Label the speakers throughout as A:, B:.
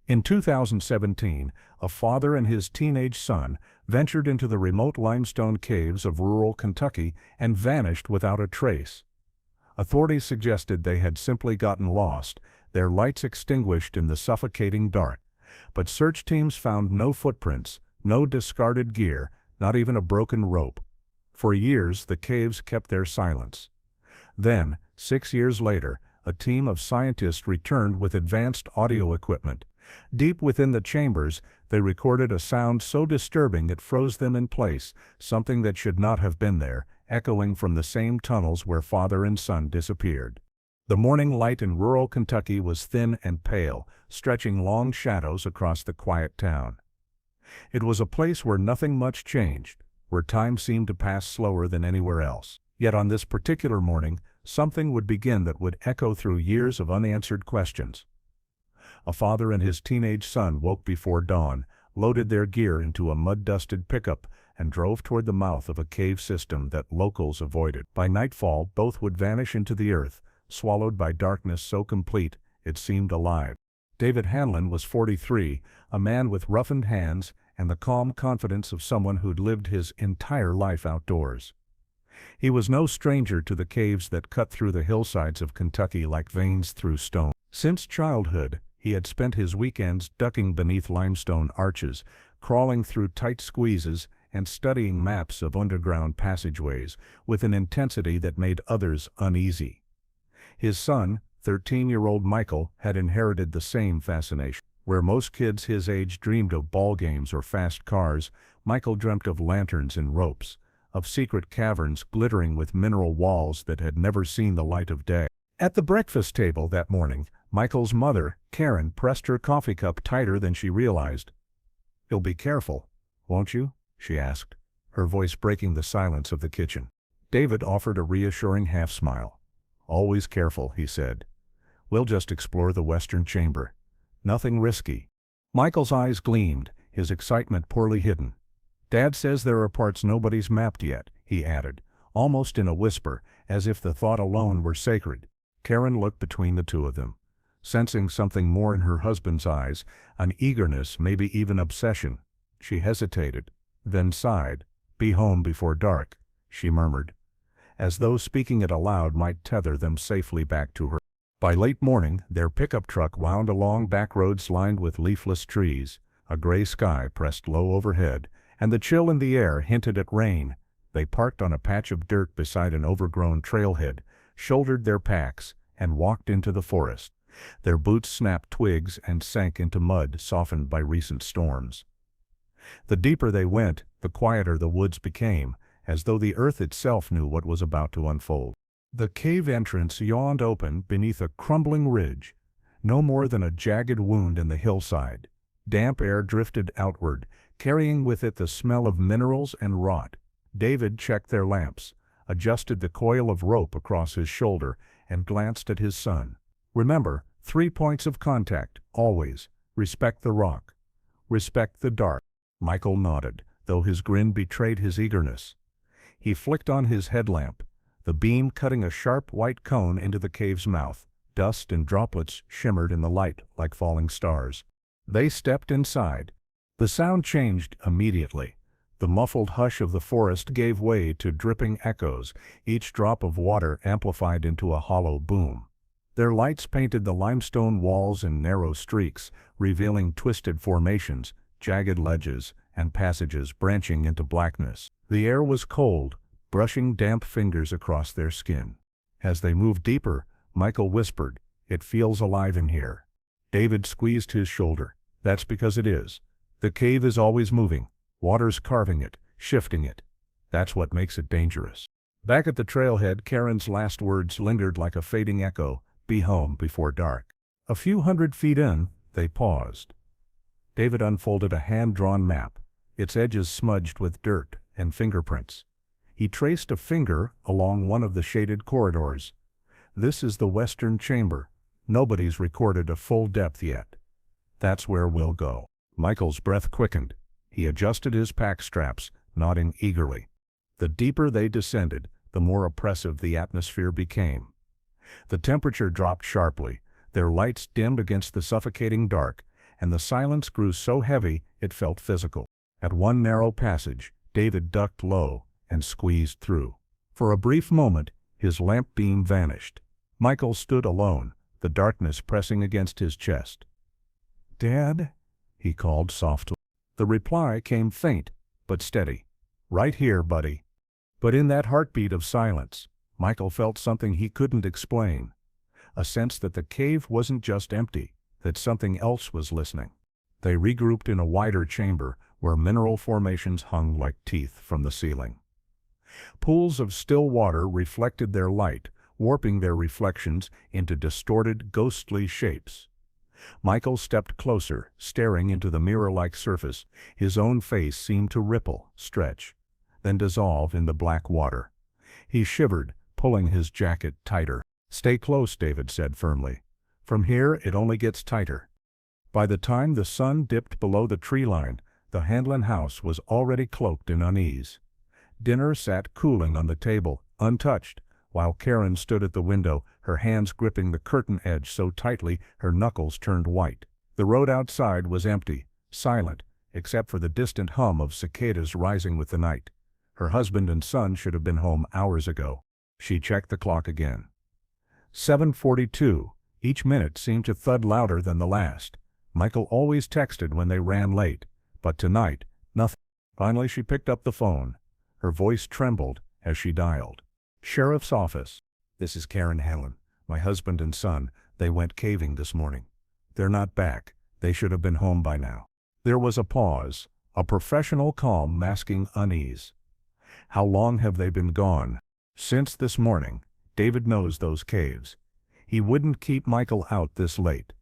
A: In 2017, a father and his teenage son ventured into the remote limestone caves of rural Kentucky and vanished without a trace. Authorities suggested they had simply gotten lost, their lights extinguished in the suffocating dark. But search teams found no footprints, no discarded gear, not even a broken rope. For years, the caves kept their silence. Then, 6 years later, a team of scientists returned with advanced audio equipment. Deep within the chambers, they recorded a sound so disturbing it froze them in place, something that should not have been there, echoing from the same tunnels where father and son disappeared. The morning light in rural Kentucky was thin and pale, stretching long shadows across the quiet town. It was a place where nothing much changed, where time seemed to pass slower than anywhere else. Yet on this particular morning, something would begin that would echo through years of unanswered questions. A father and his teenage son woke before dawn, loaded their gear into a mud-dusted pickup, and drove toward the mouth of a cave system that locals avoided. By nightfall, both would vanish into the earth, swallowed by darkness so complete it seemed alive. David Hanlon was 43, a man with roughened hands and the calm confidence of someone who'd lived his entire life outdoors. He was no stranger to the caves that cut through the hillsides of Kentucky like veins through stone. Since childhood, he had spent his weekends ducking beneath limestone arches, crawling through tight squeezes, and studying maps of underground passageways with an intensity that made others uneasy. His son, 13-year-old Michael, had inherited the same fascination. Where most kids his age dreamed of ball games or fast cars, Michael dreamt of lanterns and ropes, of secret caverns glittering with mineral walls that had never seen the light of day. At the breakfast table that morning, Michael's mother, Karen, pressed her coffee cup tighter than she realized. "You'll be careful, won't you?" she asked, her voice breaking the silence of the kitchen. David offered a reassuring half-smile. "Always careful," he said. "We'll just explore the western chamber. Nothing risky." Michael's eyes gleamed, his excitement poorly hidden. "Dad says there are parts nobody's mapped yet," he added, almost in a whisper, as if the thought alone were sacred. Karen looked between the two of them, sensing something more in her husband's eyes, an eagerness, maybe even obsession. She hesitated, then sighed. "Be home before dark," she murmured, as though speaking it aloud might tether them safely back to her. By late morning, their pickup truck wound along back roads lined with leafless trees. A gray sky pressed low overhead, and the chill in the air hinted at rain. They parked on a patch of dirt beside an overgrown trailhead, shouldered their packs, and walked into the forest. Their boots snapped twigs and sank into mud softened by recent storms. The deeper they went, the quieter the woods became, as though the earth itself knew what was about to unfold. The cave entrance yawned open beneath a crumbling ridge, no more than a jagged wound in the hillside. Damp air drifted outward, carrying with it the smell of minerals and rot. David checked their lamps, adjusted the coil of rope across his shoulder, and glanced at his son. "Remember, 3 points of contact, always. Respect the rock. Respect the dark." Michael nodded, though his grin betrayed his eagerness. He flicked on his headlamp, the beam cutting a sharp white cone into the cave's mouth. Dust and droplets shimmered in the light like falling stars. They stepped inside. The sound changed immediately. The muffled hush of the forest gave way to dripping echoes, each drop of water amplified into a hollow boom. Their lights painted the limestone walls in narrow streaks, revealing twisted formations, jagged ledges, and passages branching into blackness. The air was cold, brushing damp fingers across their skin. As they moved deeper, Michael whispered, "It feels alive in here." David squeezed his shoulder. "That's because it is. The cave is always moving. Water's carving it, shifting it. That's what makes it dangerous." Back at the trailhead, Karen's last words lingered like a fading echo, "Be home before dark." A few hundred feet in, they paused. David unfolded a hand-drawn map, its edges smudged with dirt and fingerprints. He traced a finger along one of the shaded corridors. "This is the western chamber. Nobody's recorded a full depth yet. That's where we'll go." Michael's breath quickened. He adjusted his pack straps, nodding eagerly. The deeper they descended, the more oppressive the atmosphere became. The temperature dropped sharply, their lights dimmed against the suffocating dark, and the silence grew so heavy it felt physical. At one narrow passage, David ducked low and squeezed through. For a brief moment, his lamp beam vanished. Michael stood alone, the darkness pressing against his chest. "Dad?" he called softly. The reply came faint, but steady. "Right here, buddy." But in that heartbeat of silence, Michael felt something he couldn't explain. A sense that the cave wasn't just empty, that something else was listening. They regrouped in a wider chamber where mineral formations hung like teeth from the ceiling. Pools of still water reflected their light, warping their reflections into distorted, ghostly shapes. Michael stepped closer, staring into the mirror-like surface. His own face seemed to ripple, stretch, then dissolve in the black water. He shivered, pulling his jacket tighter. "Stay close," David said firmly. "From here it only gets tighter." By the time the sun dipped below the tree line, the Hanlon house was already cloaked in unease. Dinner sat cooling on the table, untouched, while Karen stood at the window, her hands gripping the curtain edge so tightly her knuckles turned white. The road outside was empty, silent, except for the distant hum of cicadas rising with the night. Her husband and son should have been home hours ago. She checked the clock again. 7:42. Each minute seemed to thud louder than the last. Michael always texted when they ran late, but tonight, nothing. Finally she picked up the phone. Her voice trembled as she dialed. "Sheriff's office. This is Karen Hanlon. My husband and son, they went caving this morning. They're not back. They should have been home by now." There was a pause, a professional calm masking unease. "How long have they been gone?" "Since this morning. David knows those caves. He wouldn't keep Michael out this late."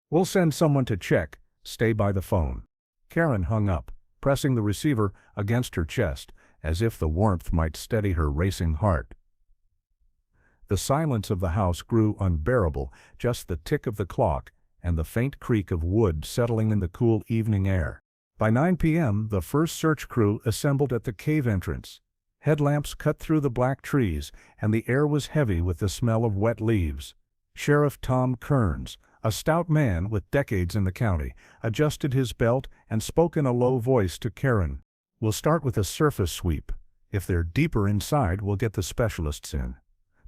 A: "We'll send someone to check. Stay by the phone." Karen hung up, pressing the receiver against her chest, as if the warmth might steady her racing heart. The silence of the house grew unbearable, just the tick of the clock and the faint creak of wood settling in the cool evening air. By 9 p.m., the first search crew assembled at the cave entrance. Headlamps cut through the black trees, and the air was heavy with the smell of wet leaves. Sheriff Tom Kearns, a stout man with decades in the county, adjusted his belt and spoke in a low voice to Karen. "We'll start with a surface sweep. If they're deeper inside, we'll get the specialists in.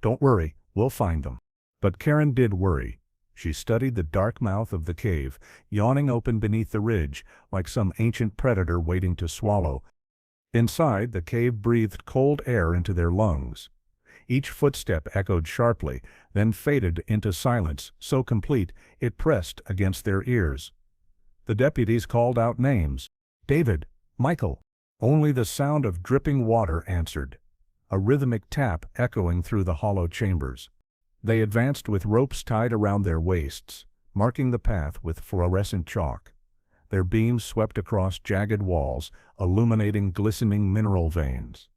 A: Don't worry, we'll find them." But Karen did worry. She studied the dark mouth of the cave, yawning open beneath the ridge, like some ancient predator waiting to swallow. Inside, the cave breathed cold air into their lungs. Each footstep echoed sharply, then faded into silence so complete it pressed against their ears. The deputies called out names. "David, Michael." Only the sound of dripping water answered, a rhythmic tap echoing through the hollow chambers. They advanced with ropes tied around their waists, marking the path with fluorescent chalk. Their beams swept across jagged walls, illuminating glistening mineral veins.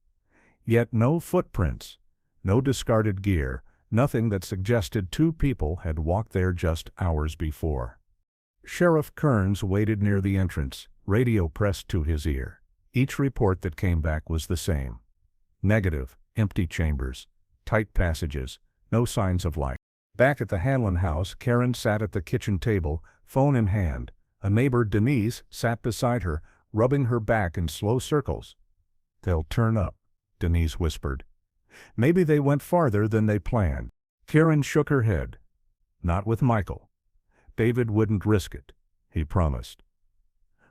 A: Yet no footprints, no discarded gear, nothing that suggested two people had walked there just hours before. Sheriff Kearns waited near the entrance, radio pressed to his ear. Each report that came back was the same. Negative, empty chambers, tight passages, no signs of life. Back at the Hanlon house, Karen sat at the kitchen table, phone in hand. A neighbor, Denise, sat beside her, rubbing her back in slow circles. "They'll turn up," Denise whispered. "Maybe they went farther than they planned." Karen shook her head. "Not with Michael. David wouldn't risk it," he promised.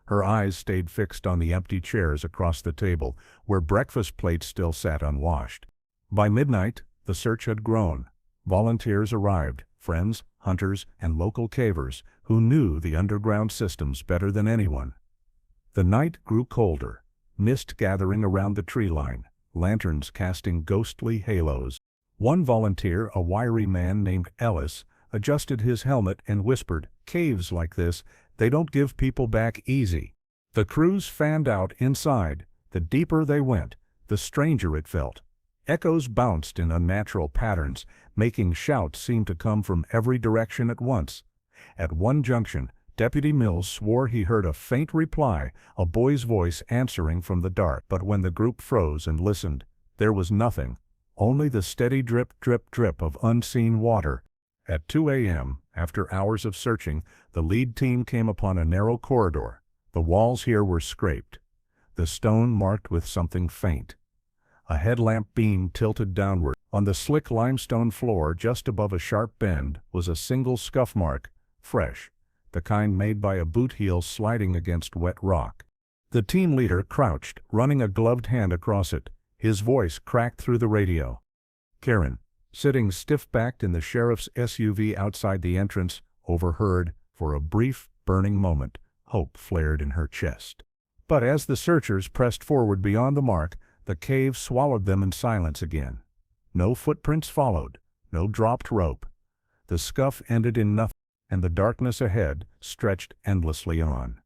A: Her eyes stayed fixed on the empty chairs across the table, where breakfast plates still sat unwashed. By midnight, the search had grown. Volunteers arrived, friends, hunters, and local cavers, who knew the underground systems better than anyone. The night grew colder, mist gathering around the tree line, lanterns casting ghostly halos. One volunteer, a wiry man named Ellis, adjusted his helmet and whispered, "Caves like this, they don't give people back easy." The crews fanned out inside. The deeper they went, the stranger it felt. Echoes bounced in unnatural patterns, making shouts seem to come from every direction at once. At one junction, Deputy Mills swore he heard a faint reply, a boy's voice answering from the dark. But when the group froze and listened, there was nothing, only the steady drip, drip, drip of unseen water. At 2 a.m., after hours of searching, the lead team came upon a narrow corridor. The walls here were scraped, the stone marked with something faint. A headlamp beam tilted downward. On the slick limestone floor just above a sharp bend was a single scuff mark, fresh, the kind made by a boot heel sliding against wet rock. The team leader crouched, running a gloved hand across it. His voice cracked through the radio. Karen, sitting stiff-backed in the sheriff's SUV outside the entrance, overheard. For a brief, burning moment, hope flared in her chest. But as the searchers pressed forward beyond the mark, the cave swallowed them in silence again. No footprints followed, no dropped rope. The scuff ended in nothing, and the darkness ahead stretched endlessly on.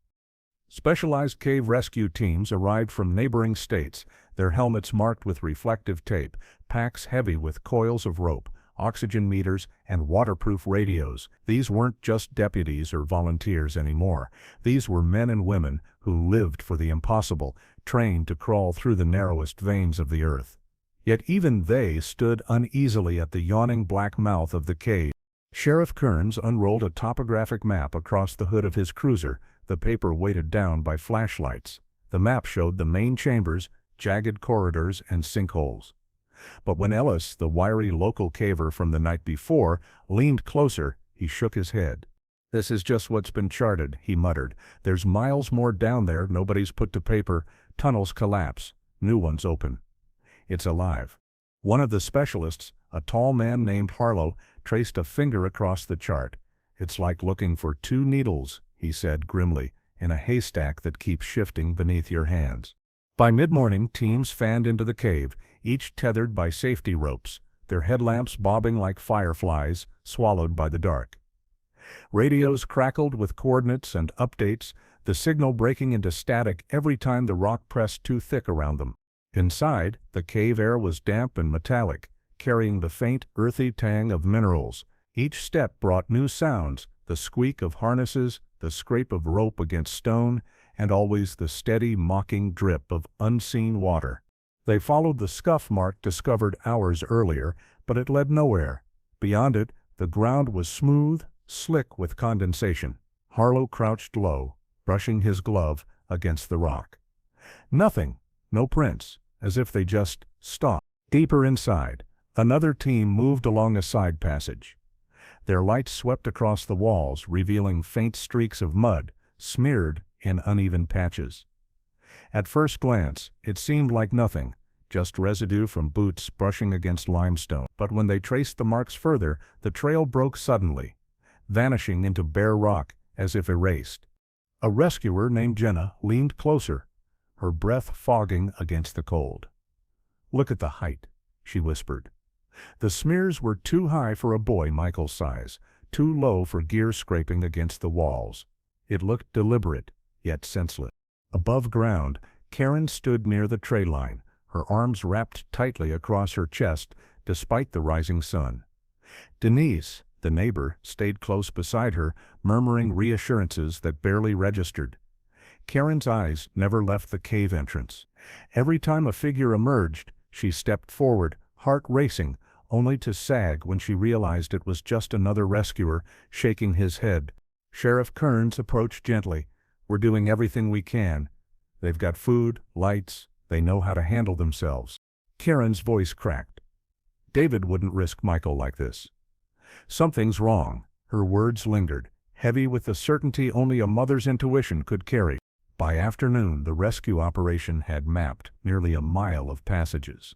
A: Specialized cave rescue teams arrived from neighboring states, their helmets marked with reflective tape, packs heavy with coils of rope, oxygen meters, and waterproof radios. These weren't just deputies or volunteers anymore. These were men and women who lived for the impossible, trained to crawl through the narrowest veins of the earth. Yet even they stood uneasily at the yawning black mouth of the cave. Sheriff Kearns unrolled a topographic map across the hood of his cruiser, the paper weighted down by flashlights. The map showed the main chambers, jagged corridors, and sinkholes. But when Ellis, the wiry local caver from the night before, leaned closer, he shook his head. "This is just what's been charted," he muttered. "There's miles more down there nobody's put to paper. Tunnels collapse, new ones open. It's alive." One of the specialists, a tall man named Harlow, traced a finger across the chart. "It's like looking for two needles," he said grimly, "in a haystack that keeps shifting beneath your hands." By mid-morning, teams fanned into the cave, each tethered by safety ropes, their headlamps bobbing like fireflies, swallowed by the dark. Radios crackled with coordinates and updates, the signal breaking into static every time the rock pressed too thick around them. Inside, the cave air was damp and metallic, carrying the faint, earthy tang of minerals. Each step brought new sounds, the squeak of harnesses, the scrape of rope against stone, and always the steady, mocking drip of unseen water. They followed the scuff mark discovered hours earlier, but it led nowhere. Beyond it, the ground was smooth, slick with condensation. Harlow crouched low, brushing his glove against the rock. Nothing, no prints, as if they just stopped. Deeper inside, another team moved along a side passage. Their lights swept across the walls, revealing faint streaks of mud, smeared in uneven patches. At first glance, it seemed like nothing, just residue from boots brushing against limestone. But when they traced the marks further, the trail broke suddenly, vanishing into bare rock as if erased. A rescuer named Jenna leaned closer, her breath fogging against the cold. "Look at the height," she whispered. The smears were too high for a boy Michael's size, too low for gear scraping against the walls. It looked deliberate, yet senseless. Above ground, Karen stood near the tray line, her arms wrapped tightly across her chest despite the rising sun. Denise, the neighbor, stayed close beside her, murmuring reassurances that barely registered. Karen's eyes never left the cave entrance. Every time a figure emerged, she stepped forward, heart racing, only to sag when she realized it was just another rescuer, shaking his head. Sheriff Kearns approached gently. "We're doing everything we can. They've got food, lights, they know how to handle themselves." Karen's voice cracked. "David wouldn't risk Michael like this." "Something's wrong." Her words lingered, heavy with the certainty only a mother's intuition could carry. By afternoon, the rescue operation had mapped nearly a mile of passages.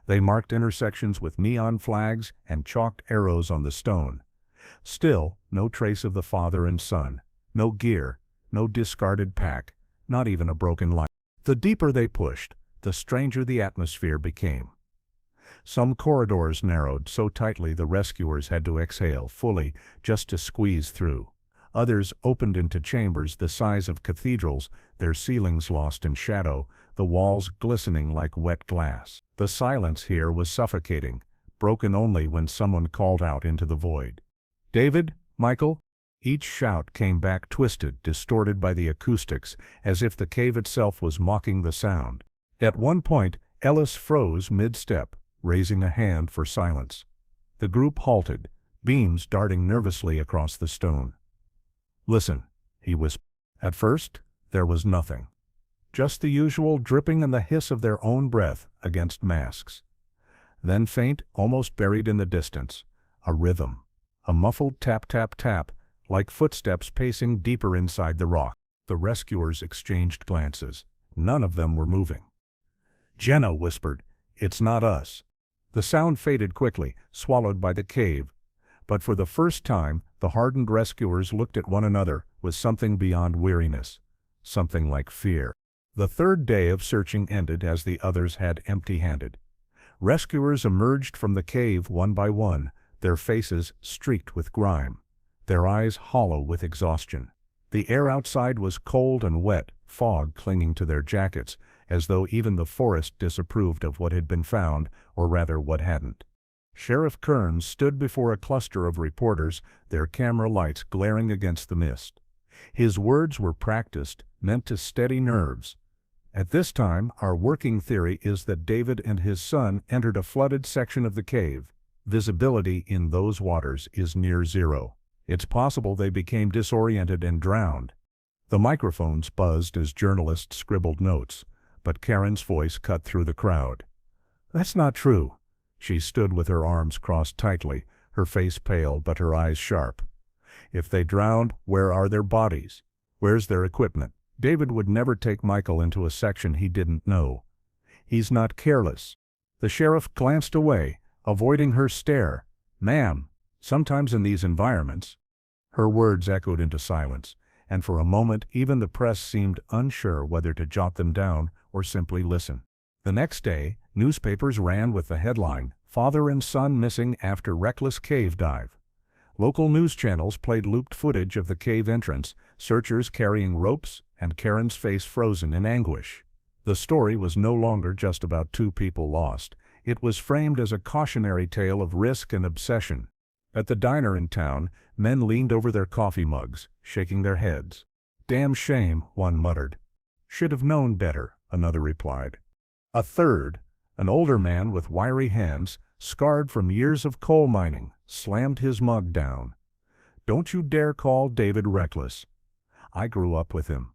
A: They marked intersections with neon flags and chalked arrows on the stone. Still, no trace of the father and son, no gear, no discarded pack, not even a broken light. The deeper they pushed, the stranger the atmosphere became. Some corridors narrowed so tightly the rescuers had to exhale fully just to squeeze through. Others opened into chambers the size of cathedrals, their ceilings lost in shadow, the walls glistening like wet glass. The silence here was suffocating, broken only when someone called out into the void. "David? Michael?" Each shout came back twisted, distorted by the acoustics, as if the cave itself was mocking the sound. At one point, Ellis froze mid-step, raising a hand for silence. The group halted, beams darting nervously across the stone. "Listen," he whispered. At first, there was nothing. Just the usual dripping and the hiss of their own breath against masks. Then faint, almost buried in the distance, a rhythm. A muffled tap-tap-tap, like footsteps pacing deeper inside the rock. The rescuers exchanged glances. None of them were moving. Jenna whispered, "It's not us." The sound faded quickly, swallowed by the cave. But for the first time, the hardened rescuers looked at one another with something beyond weariness. Something like fear. The third day of searching ended as the others had empty-handed. Rescuers emerged from the cave one by one, their faces streaked with grime, their eyes hollow with exhaustion. The air outside was cold and wet, fog clinging to their jackets, as though even the forest disapproved of what had been found, or rather what hadn't. Sheriff Kearns stood before a cluster of reporters, their camera lights glaring against the mist. His words were practiced, meant to steady nerves. "At this time, our working theory is that David and his son entered a flooded section of the cave. Visibility in those waters is near zero. It's possible they became disoriented and drowned." The microphones buzzed as journalists scribbled notes, but Karen's voice cut through the crowd. "That's not true." She stood with her arms crossed tightly, her face pale but her eyes sharp. "If they drowned, where are their bodies? Where's their equipment? David would never take Michael into a section he didn't know. He's not careless." The sheriff glanced away, avoiding her stare. "Ma'am, sometimes in these environments—" Her words echoed into silence, and for a moment even the press seemed unsure whether to jot them down or simply listen. The next day, newspapers ran with the headline, "Father and Son Missing After Reckless Cave Dive." Local news channels played looped footage of the cave entrance, searchers carrying ropes, and Karen's face frozen in anguish. The story was no longer just about two people lost. It was framed as a cautionary tale of risk and obsession. At the diner in town, men leaned over their coffee mugs, shaking their heads. "Damn shame," one muttered. "Should have known better," another replied. A third, an older man with wiry hands, scarred from years of coal mining, slammed his mug down. "Don't you dare call David reckless. I grew up with him.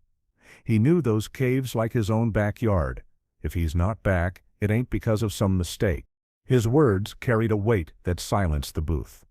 A: He knew those caves like his own backyard. If he's not back, it ain't because of some mistake." His words carried a weight that silenced the booth.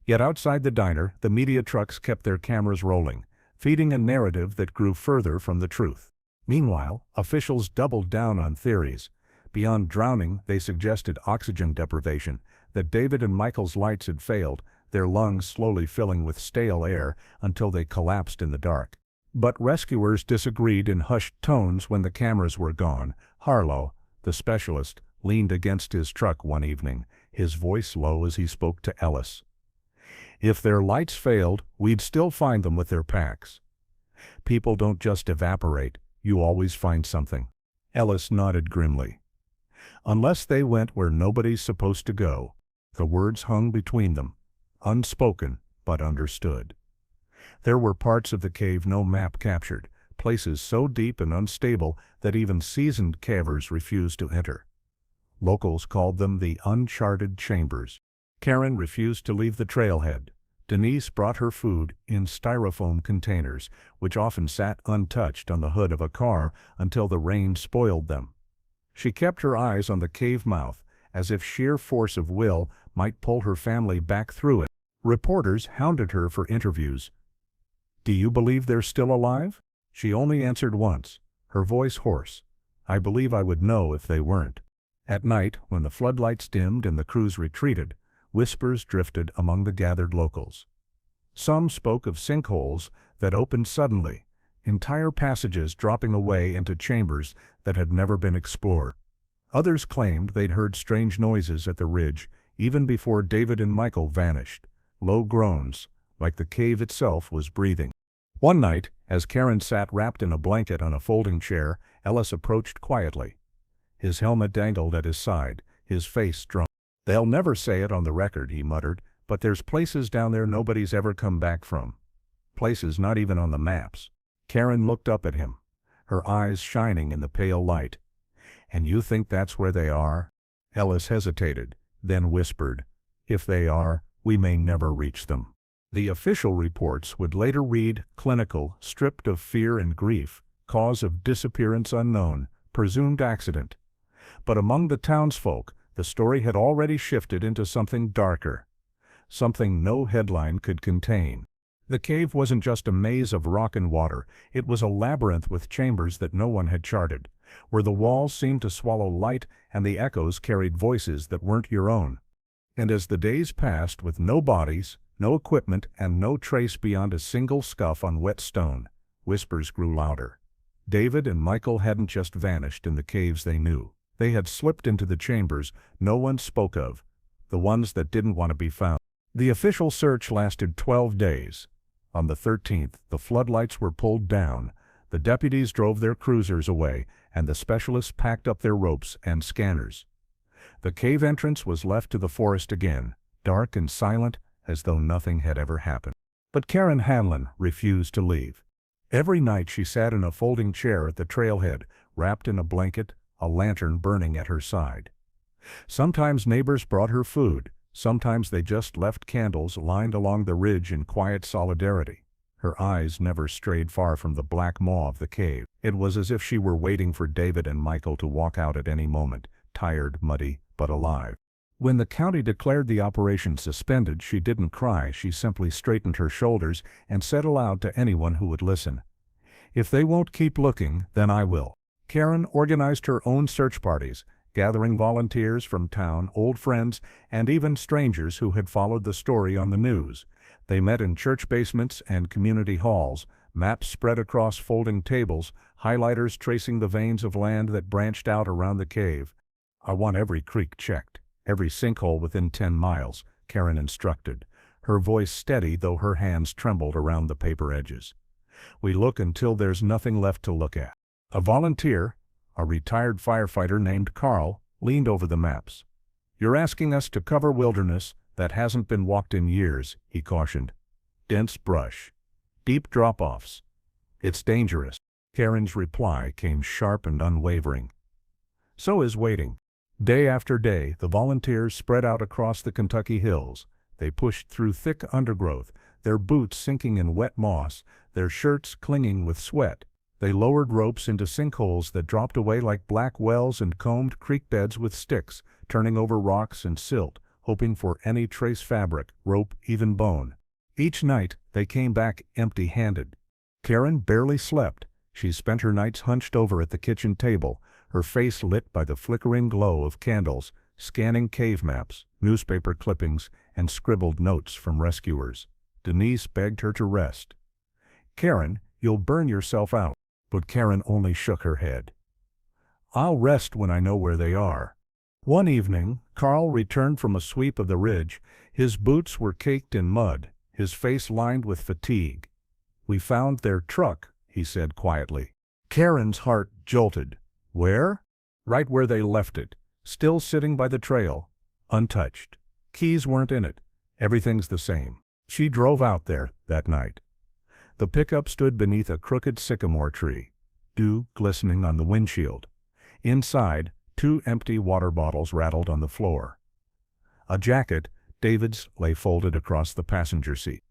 A: Yet outside the diner, the media trucks kept their cameras rolling, feeding a narrative that grew further from the truth. Meanwhile, officials doubled down on theories. Beyond drowning, they suggested oxygen deprivation, that David and Michael's lights had failed, their lungs slowly filling with stale air until they collapsed in the dark. But rescuers disagreed in hushed tones when the cameras were gone. Harlow, the specialist, leaned against his truck one evening, his voice low as he spoke to Ellis. "If their lights failed, we'd still find them with their packs. People don't just evaporate. You always find something." Ellis nodded grimly. "Unless they went where nobody's supposed to go." The words hung between them, unspoken but understood. There were parts of the cave no map captured, places so deep and unstable that even seasoned cavers refused to enter. Locals called them the uncharted chambers. Karen refused to leave the trailhead. Denise brought her food in styrofoam containers, which often sat untouched on the hood of a car until the rain spoiled them. She kept her eyes on the cave mouth, as if sheer force of will might pull her family back through it. Reporters hounded her for interviews. "Do you believe they're still alive?" She only answered once, her voice hoarse. "I believe I would know if they weren't." At night, when the floodlights dimmed and the crews retreated, whispers drifted among the gathered locals. Some spoke of sinkholes that opened suddenly, entire passages dropping away into chambers that had never been explored. Others claimed they'd heard strange noises at the ridge, even before David and Michael vanished, low groans, like the cave itself was breathing. One night, as Karen sat wrapped in a blanket on a folding chair, Ellis approached quietly. His helmet dangled at his side, his face drunk. "They'll never say it on the record," he muttered, "but there's places down there nobody's ever come back from. Places not even on the maps." Karen looked up at him, her eyes shining in the pale light. "And you think that's where they are?" Ellis hesitated, then whispered, "If they are, We may never reach them. The official reports would later read, clinical, stripped of fear and grief, cause of disappearance unknown, presumed accident. But among the townsfolk, the story had already shifted into something darker, something no headline could contain. The cave wasn't just a maze of rock and water, it was a labyrinth with chambers that no one had charted, where the walls seemed to swallow light and the echoes carried voices that weren't your own. And as the days passed with no bodies, no equipment, and no trace beyond a single scuff on wet stone, whispers grew louder. David and Michael hadn't just vanished in the caves they knew. They had slipped into the chambers no one spoke of, the ones that didn't want to be found. The official search lasted 12 days. On the 13th, the floodlights were pulled down, the deputies drove their cruisers away, and the specialists packed up their ropes and scanners. The cave entrance was left to the forest again, dark and silent, as though nothing had ever happened. But Karen Hanlon refused to leave. Every night she sat in a folding chair at the trailhead, wrapped in a blanket, a lantern burning at her side. Sometimes neighbors brought her food, sometimes they just left candles lined along the ridge in quiet solidarity. Her eyes never strayed far from the black maw of the cave. It was as if she were waiting for David and Michael to walk out at any moment, tired, muddy, but alive. When the county declared the operation suspended, she didn't cry, she simply straightened her shoulders and said aloud to anyone who would listen, "If they won't keep looking, then I will." Karen organized her own search parties, gathering volunteers from town, old friends, and even strangers who had followed the story on the news. They met in church basements and community halls, maps spread across folding tables, highlighters tracing the veins of land that branched out around the cave. "I want every creek checked, every sinkhole within 10 miles, Karen instructed, her voice steady though her hands trembled around the paper edges. "We look until there's nothing left to look at." A volunteer, a retired firefighter named Carl, leaned over the maps. "You're asking us to cover wilderness that hasn't been walked in years," he cautioned. "Dense brush, deep drop-offs. It's dangerous." Karen's reply came sharp and unwavering. "So is waiting." Day after day, the volunteers spread out across the Kentucky hills. They pushed through thick undergrowth, their boots sinking in wet moss, their shirts clinging with sweat. They lowered ropes into sinkholes that dropped away like black wells and combed creek beds with sticks, turning over rocks and silt, hoping for any trace fabric, rope, even bone. Each night, they came back empty-handed. Karen barely slept. She spent her nights hunched over at the kitchen table, her face lit by the flickering glow of candles, scanning cave maps, newspaper clippings, and scribbled notes from rescuers. Denise begged her to rest. "Karen, you'll burn yourself out." But Karen only shook her head. "I'll rest when I know where they are." One evening, Carl returned from a sweep of the ridge. His boots were caked in mud, his face lined with fatigue. "We found their truck," he said quietly. Karen's heart jolted. "Where?" "Right where they left it, still sitting by the trail, untouched. Keys weren't in it. Everything's the same." She drove out there that night. The pickup stood beneath a crooked sycamore tree, dew glistening on the windshield. Inside, 2 empty water bottles rattled on the floor. A jacket, David's, lay folded across the passenger seat.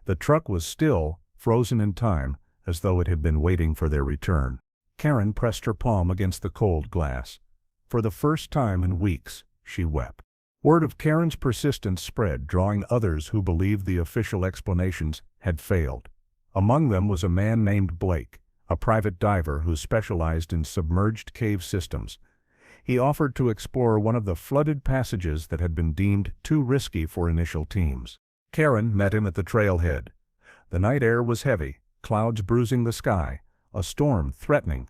A: The truck was still, frozen in time, as though it had been waiting for their return. Karen pressed her palm against the cold glass. For the first time in weeks, she wept. Word of Karen's persistence spread, drawing others who believed the official explanations had failed. Among them was a man named Blake, a private diver who specialized in submerged cave systems. He offered to explore one of the flooded passages that had been deemed too risky for initial teams. Karen met him at the trailhead. The night air was heavy, clouds bruising the sky, a storm threatening.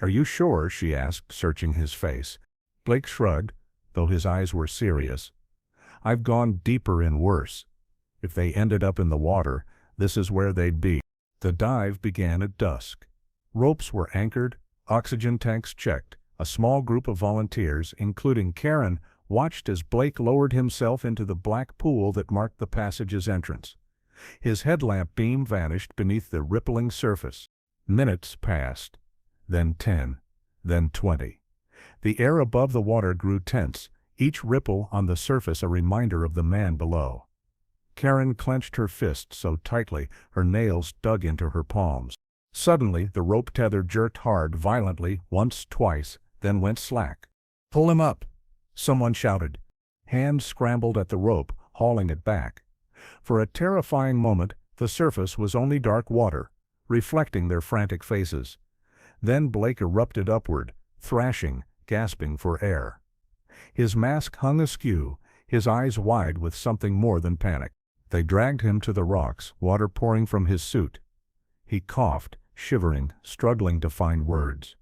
A: "Are you sure?" she asked, searching his face. Blake shrugged, though his eyes were serious. "I've gone deeper and worse. If they ended up in the water, this is where they'd be." The dive began at dusk. Ropes were anchored, oxygen tanks checked. A small group of volunteers, including Karen, watched as Blake lowered himself into the black pool that marked the passage's entrance. His headlamp beam vanished beneath the rippling surface. Minutes passed, then 10, then 20. The air above the water grew tense, each ripple on the surface a reminder of the man below. Karen clenched her fist so tightly her nails dug into her palms. Suddenly, the rope tether jerked hard, violently, once, twice, then went slack. "Pull him up!" someone shouted. Hands scrambled at the rope, hauling it back. For a terrifying moment, the surface was only dark water, reflecting their frantic faces. Then Blake erupted upward, thrashing, gasping for air. His mask hung askew, his eyes wide with something more than panic. They dragged him to the rocks, water pouring from his suit. He coughed, shivering, struggling to find words.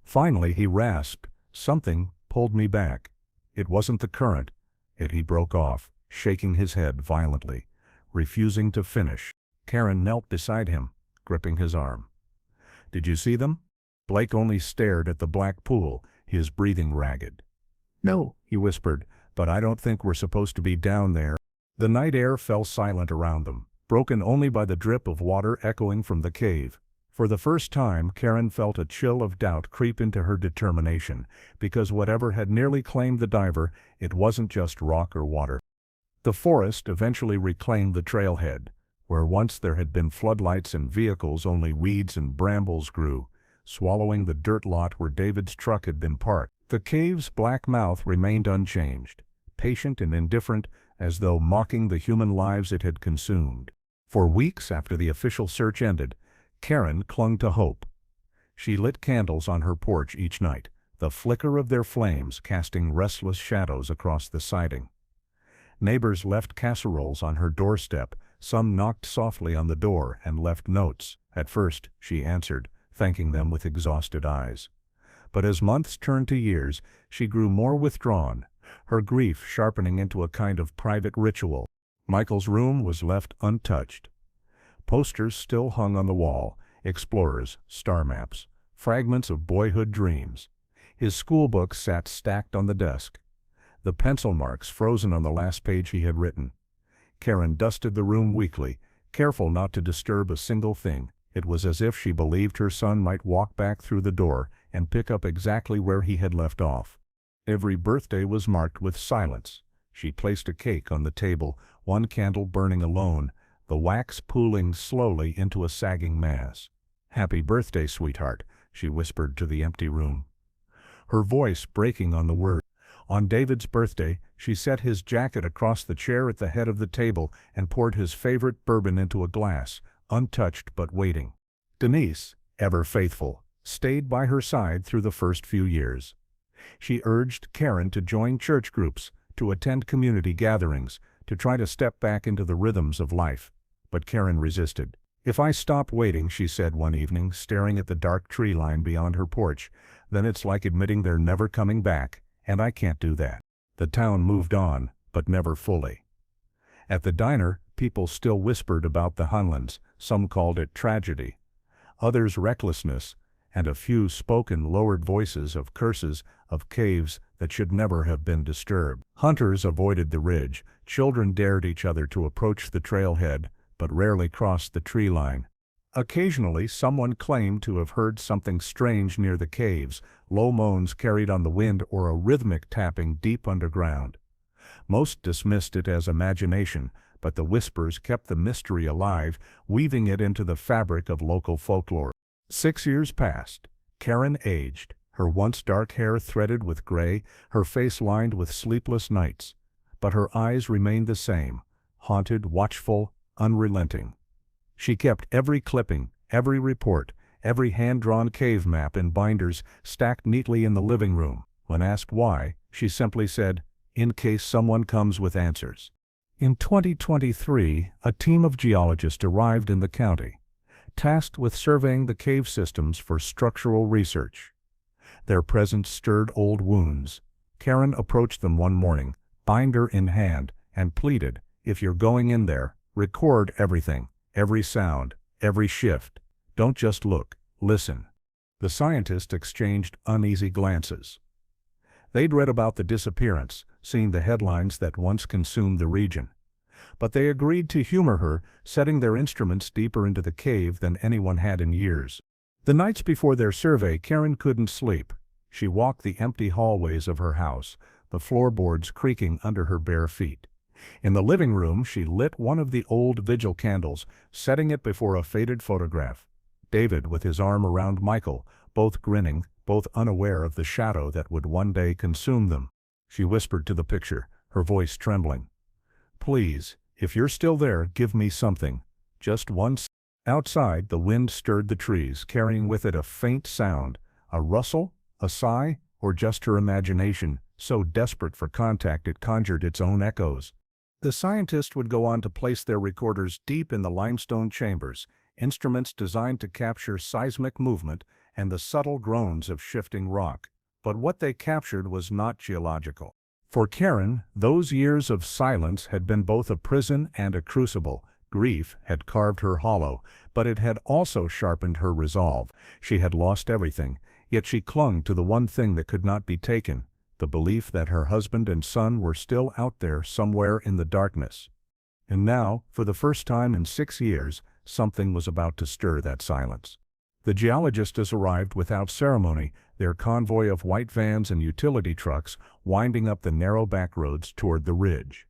A: Finally he rasped, "Something pulled me back. It wasn't the current." He broke off, shaking his head violently, refusing to finish. Karen knelt beside him, gripping his arm. "Did you see them?" Blake only stared at the black pool, his breathing ragged. "No," he whispered, "but I don't think we're supposed to be down there." The night air fell silent around them, broken only by the drip of water echoing from the cave. For the first time, Karen felt a chill of doubt creep into her determination, because whatever had nearly claimed the diver, it wasn't just rock or water. The forest eventually reclaimed the trailhead. Where once there had been floodlights and vehicles, only weeds and brambles grew, swallowing the dirt lot where David's truck had been parked. The cave's black mouth remained unchanged, patient and indifferent, as though mocking the human lives it had consumed. For weeks after the official search ended, Karen clung to hope. She lit candles on her porch each night, the flicker of their flames casting restless shadows across the siding. Neighbors left casseroles on her doorstep, some knocked softly on the door and left notes. At first, she answered, thanking them with exhausted eyes. But as months turned to years, she grew more withdrawn, her grief sharpening into a kind of private ritual. Michael's room was left untouched. Posters still hung on the wall, explorers, star maps, fragments of boyhood dreams. His school books sat stacked on the desk, the pencil marks frozen on the last page he had written. Karen dusted the room weekly, careful not to disturb a single thing. It was as if she believed her son might walk back through the door and pick up exactly where he had left off. Every birthday was marked with silence. She placed a cake on the table, one candle burning alone, the wax pooling slowly into a sagging mass. "Happy birthday, sweetheart," she whispered to the empty room, her voice breaking on the word. On David's birthday, she set his jacket across the chair at the head of the table and poured his favorite bourbon into a glass, untouched but waiting. Denise, ever faithful, stayed by her side through the first few years. She urged Karen to join church groups, to attend community gatherings, to try to step back into the rhythms of life. But Karen resisted. "If I stop waiting," she said one evening, staring at the dark tree line beyond her porch, "then it's like admitting they're never coming back, and I can't do that." The town moved on, but never fully. At the diner, people still whispered about the Hanlons. Some called it tragedy, others recklessness, and a few spoke in lowered voices of curses, of caves that should never have been disturbed. Hunters avoided the ridge, children dared each other to approach the trailhead, but rarely crossed the tree line. Occasionally someone claimed to have heard something strange near the caves, low moans carried on the wind or a rhythmic tapping deep underground. Most dismissed it as imagination, but the whispers kept the mystery alive, weaving it into the fabric of local folklore. 6 years passed. Karen aged, her once dark hair threaded with gray, her face lined with sleepless nights. But her eyes remained the same, haunted, watchful, unrelenting. She kept every clipping, every report, every hand-drawn cave map in binders stacked neatly in the living room. When asked why, she simply said, "In case someone comes with answers." In 2023, a team of geologists arrived in the county, tasked with surveying the cave systems for structural research. Their presence stirred old wounds. Karen approached them one morning, binder in hand, and pleaded, "If you're going in there, record everything, every sound, every shift. Don't just look, listen." The scientists exchanged uneasy glances. They'd read about the disappearance, seen the headlines that once consumed the region. But they agreed to humor her, setting their instruments deeper into the cave than anyone had in years. The nights before their survey, Karen couldn't sleep. She walked the empty hallways of her house, the floorboards creaking under her bare feet. In the living room, she lit one of the old vigil candles, setting it before a faded photograph. David with his arm around Michael, both grinning, both unaware of the shadow that would one day consume them. She whispered to the picture, her voice trembling. "Please, if you're still there, give me something. Just once." Outside, the wind stirred the trees, carrying with it a faint sound, a rustle, a sigh, or just her imagination, so desperate for contact it conjured its own echoes. The scientists would go on to place their recorders deep in the limestone chambers, instruments designed to capture seismic movement and the subtle groans of shifting rock. But what they captured was not geological. For Karen, those years of silence had been both a prison and a crucible. Grief had carved her hollow, but it had also sharpened her resolve. She had lost everything, yet she clung to the one thing that could not be taken, the belief that her husband and son were still out there somewhere in the darkness. And now, for the first time in 6 years, something was about to stir that silence. The geologists arrived without ceremony, their convoy of white vans and utility trucks winding up the narrow back roads toward the ridge.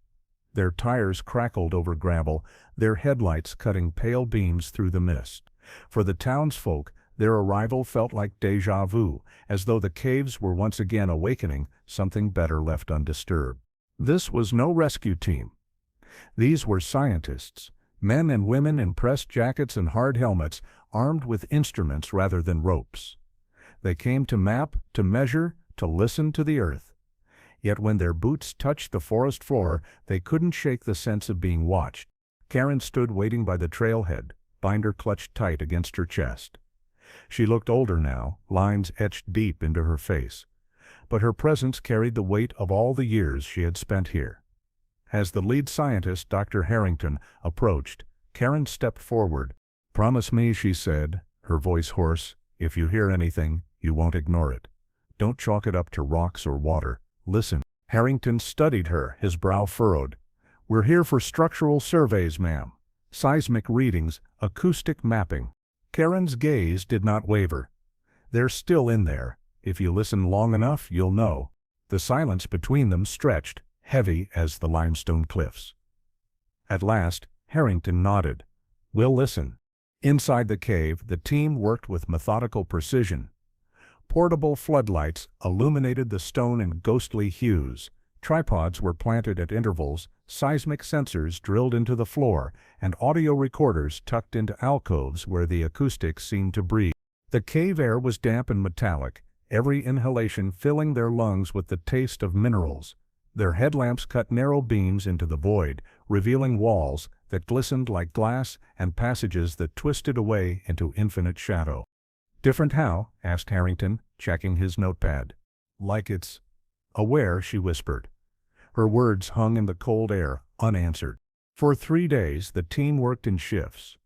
A: Their tires crackled over gravel, their headlights cutting pale beams through the mist. For the townsfolk, their arrival felt like déjà vu, as though the caves were once again awakening, something better left undisturbed. This was no rescue team. These were scientists, men and women in pressed jackets and hard helmets, armed with instruments rather than ropes. They came to map, to measure, to listen to the earth. Yet when their boots touched the forest floor, they couldn't shake the sense of being watched. Karen stood waiting by the trailhead, binder clutched tight against her chest. She looked older now, lines etched deep into her face. But her presence carried the weight of all the years she had spent here. As the lead scientist, Dr. Harrington, approached, Karen stepped forward. "Promise me," she said, her voice hoarse, "if you hear anything, you won't ignore it. Don't chalk it up to rocks or water. Listen." Harrington studied her, his brow furrowed. "We're here for structural surveys, ma'am. Seismic readings, acoustic mapping." Karen's gaze did not waver. "They're still in there. If you listen long enough, you'll know." The silence between them stretched, heavy as the limestone cliffs. At last, Harrington nodded. "We'll listen." Inside the cave, the team worked with methodical precision. Portable floodlights illuminated the stone in ghostly hues. Tripods were planted at intervals, seismic sensors drilled into the floor, and audio recorders tucked into alcoves where the acoustics seemed to breathe. The cave air was damp and metallic, every inhalation filling their lungs with the taste of minerals. Their headlamps cut narrow beams into the void, revealing walls that glistened like glass and passages that twisted away into infinite shadow. "Different how?" asked Harrington, checking his notepad. "Like it's..." "Aware," she whispered. Her words hung in the cold air, unanswered. For 3 days, the team worked in shifts.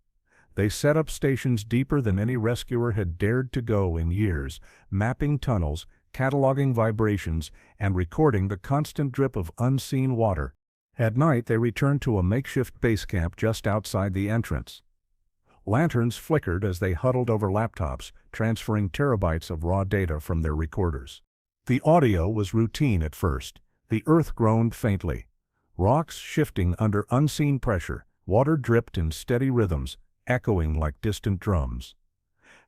A: They set up stations deeper than any rescuer had dared to go in years, mapping tunnels, cataloging vibrations, and recording the constant drip of unseen water. At night, they returned to a makeshift base camp just outside the entrance. Lanterns flickered as they huddled over laptops, transferring terabytes of raw data from their recorders. The audio was routine at first. The earth groaned faintly. Rocks shifting under unseen pressure, water dripped in steady rhythms, echoing like distant drums.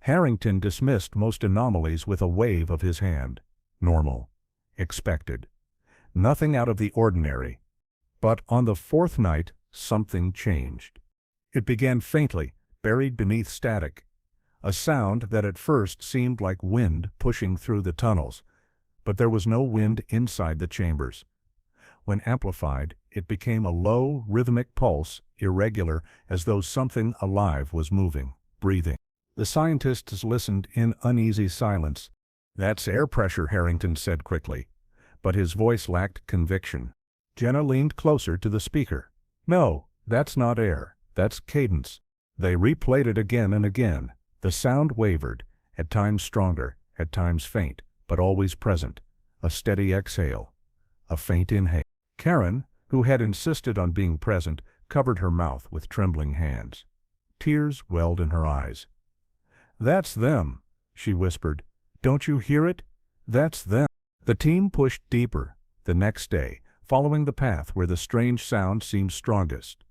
A: Harrington dismissed most anomalies with a wave of his hand. Normal. Expected. Nothing out of the ordinary. But on the 4th night, something changed. It began faintly, buried beneath static. A sound that at first seemed like wind pushing through the tunnels. But there was no wind inside the chambers. When amplified, it became a low, rhythmic pulse, irregular, as though something alive was moving, breathing. The scientists listened in uneasy silence. "That's air pressure," Harrington said quickly. But his voice lacked conviction. Jenna leaned closer to the speaker. "No, that's not air. That's cadence." They replayed it again and again. The sound wavered, at times stronger, at times faint, but always present. A steady exhale. A faint inhale. Karen, who had insisted on being present, covered her mouth with trembling hands. Tears welled in her eyes. "That's them," she whispered. "Don't you hear it? That's them." The team pushed deeper. The next day, following the path where the strange sound seemed strongest.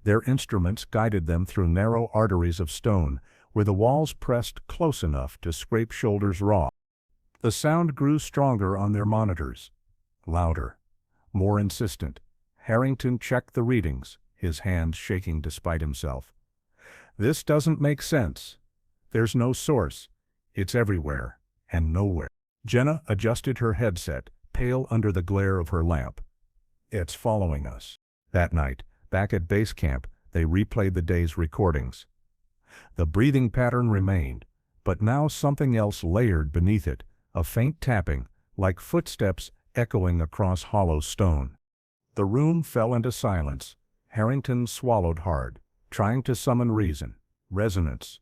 A: Their instruments guided them through narrow arteries of stone, where the walls pressed close enough to scrape shoulders raw. The sound grew stronger on their monitors. Louder. More insistent. Harrington checked the readings, his hands shaking despite himself. This doesn't make sense. There's no source. It's everywhere, and nowhere. Jenna adjusted her headset, pale under the glare of her lamp. It's following us. That night, back at base camp, they replayed the day's recordings. The breathing pattern remained, but now something else layered beneath it, a faint tapping, like footsteps echoing across hollow stone. The room fell into silence. Harrington swallowed hard, trying to summon reason. Resonance.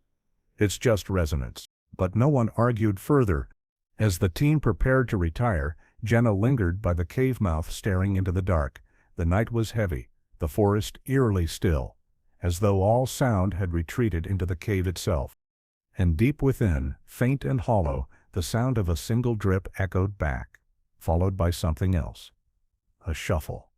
A: It's just resonance. But no one argued further. As the team prepared to retire, Jenna lingered by the cave mouth staring into the dark. The night was heavy, the forest eerily still, as though all sound had retreated into the cave itself. And deep within, faint and hollow, the sound of a single drip echoed back, followed by something else. A shuffle.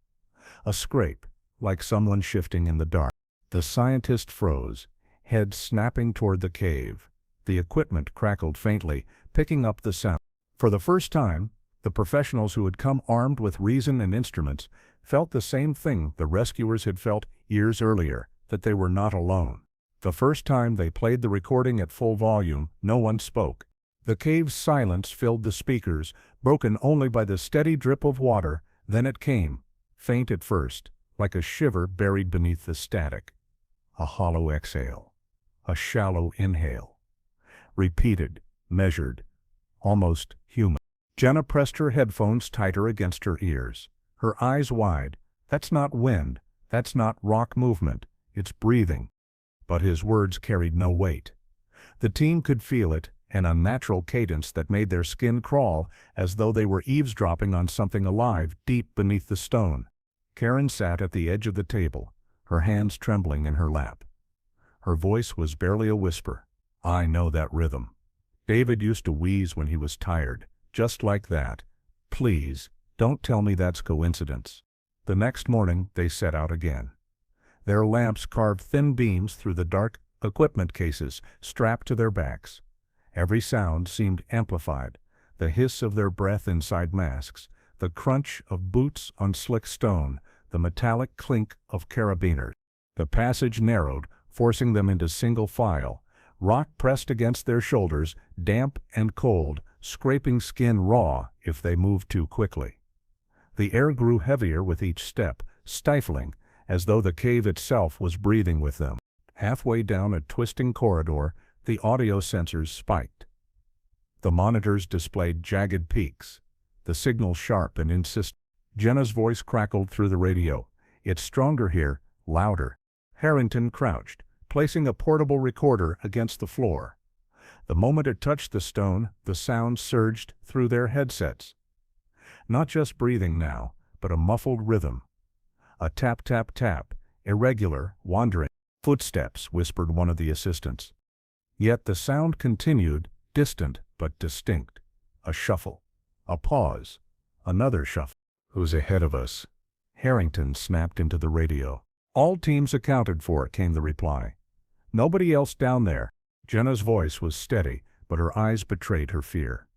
A: A scrape, like someone shifting in the dark. The scientist froze, head snapping toward the cave. The equipment crackled faintly, picking up the sound. For the first time, the professionals who had come armed with reason and instruments felt the same thing the rescuers had felt years earlier, that they were not alone. The first time they played the recording at full volume, no one spoke. The cave's silence filled the speakers, broken only by the steady drip of water. Then it came, faint at first, like a shiver buried beneath the static. A hollow exhale. A shallow inhale. Repeated, measured, almost human. Jenna pressed her headphones tighter against her ears, her eyes wide. That's not wind, that's not rock movement, it's breathing. But his words carried no weight. The team could feel it, an unnatural cadence that made their skin crawl, as though they were eavesdropping on something alive deep beneath the stone. Karen sat at the edge of the table, her hands trembling in her lap. Her voice was barely a whisper. I know that rhythm. David used to wheeze when he was tired, just like that. Please, don't tell me that's coincidence. The next morning, they set out again. Their lamps carved thin beams through the dark equipment cases strapped to their backs. Every sound seemed amplified, the hiss of their breath inside masks, the crunch of boots on slick stone, the metallic clink of carabiners. The passage narrowed, forcing them into single file, rock pressed against their shoulders, damp and cold, scraping skin raw if they moved too quickly. The air grew heavier with each step, stifling, as though the cave itself was breathing with them. Halfway down a twisting corridor, the audio sensors spiked. The monitors displayed jagged peaks, the signal sharp and insistent. Jenna's voice crackled through the radio. It's stronger here, louder. Harrington crouched, placing a portable recorder against the floor. The moment it touched the stone, the sound surged through their headsets. Not just breathing now, but a muffled rhythm. A tap, tap, tap, irregular, wandering. Footsteps, whispered one of the assistants. Yet the sound continued, distant but distinct. A shuffle. A pause. Another shuffle. Who's ahead of us? Harrington snapped into the radio. All teams accounted for, came the reply. Nobody else down there. Jenna's voice was steady, but her eyes betrayed her fear.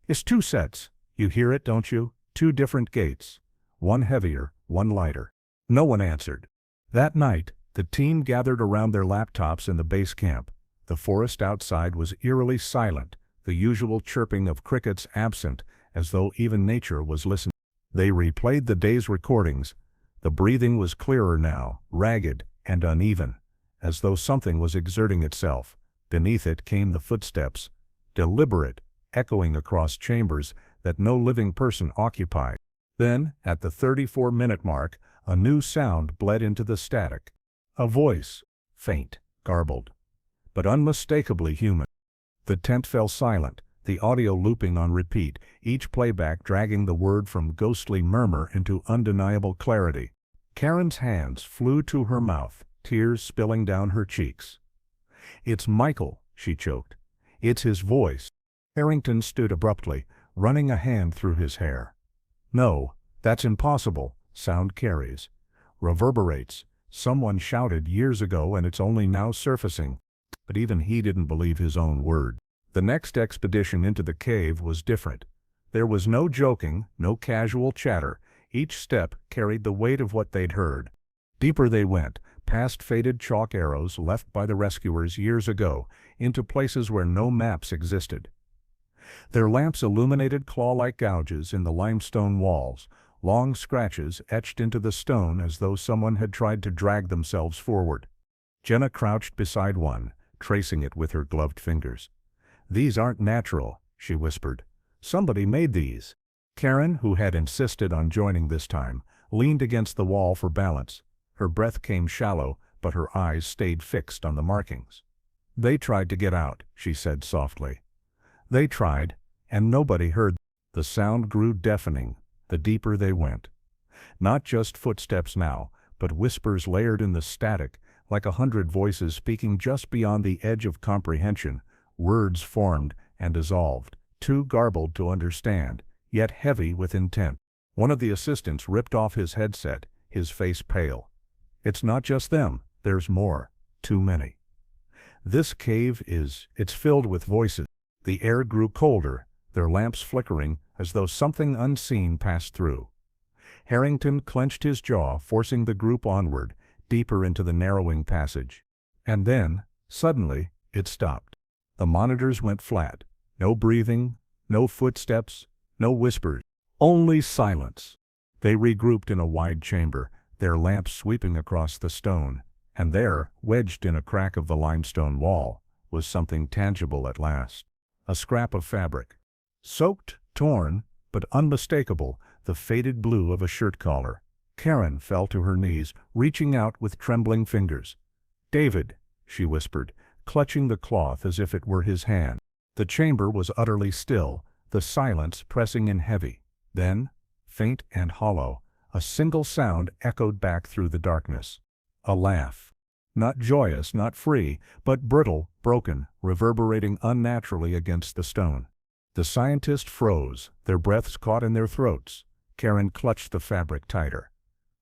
A: It's 2 sets. You hear it, don't you? 2 different gates. One heavier, one lighter. No one answered. That night, the team gathered around their laptops in the base camp. The forest outside was eerily silent, the usual chirping of crickets absent, as though even nature was listening. They replayed the day's recordings. The breathing was clearer now, ragged and uneven, as though something was exerting itself. Beneath it came the footsteps, deliberate, echoing across chambers that no living person occupied. Then, at the 34-minute mark, a new sound bled into the static. A voice, faint, garbled, but unmistakably human. The tent fell silent, the audio looping on repeat, each playback dragging the word from ghostly murmur into undeniable clarity. Karen's hands flew to her mouth, tears spilling down her cheeks. It's Michael, she choked. It's his voice. Harrington stood abruptly, running a hand through his hair. No, That's impossible. Sound carries. Reverberates. Someone shouted years ago and it's only now surfacing. But even he didn't believe his own word. The next expedition into the cave was different. There was no joking, no casual chatter. Each step carried the weight of what they'd heard. Deeper they went, past faded chalk arrows left by the rescuers years ago, into places where no maps existed. Their lamps illuminated claw-like gouges in the limestone walls, long scratches etched into the stone as though someone had tried to drag themselves forward. Jenna crouched beside one, tracing it with her gloved fingers. "These aren't natural," she whispered. "Somebody made these." Karen, who had insisted on joining this time, leaned against the wall for balance. Her breath came shallow, but her eyes stayed fixed on the markings. "They tried to get out," she said softly. "They tried, and nobody heard." The sound grew deafening, the deeper they went. Not just footsteps now, but whispers layered in the static, like 100 voices speaking just beyond the edge of comprehension. Words formed and dissolved, too garbled to understand, yet heavy with intent. One of the assistants ripped off his headset, his face pale. "It's not just them, there's more. Too many. This cave it's filled with voices." The air grew colder, their lamps flickering as though something unseen passed through. Harrington clenched his jaw, forcing the group onward, deeper into the narrowing passage. And then, suddenly, it stopped. The monitors went flat. No breathing, no footsteps, no whispers. Only silence. They regrouped in a wide chamber, their lamps sweeping across the stone, and there, wedged in a crack of the limestone wall, was something tangible at last. A scrap of fabric. Soaked, torn, but unmistakable, the faded blue of a shirt collar. Karen fell to her knees, reaching out with trembling fingers. "David," she whispered, clutching the cloth as if it were his hand. The chamber was utterly still, the silence pressing in heavy. Then, faint and hollow, a single sound echoed back through the darkness. A laugh. Not joyous, not free, but brittle, broken, reverberating unnaturally against the stone. The scientists froze, their breaths caught in their throats. Karen clutched the fabric tighter.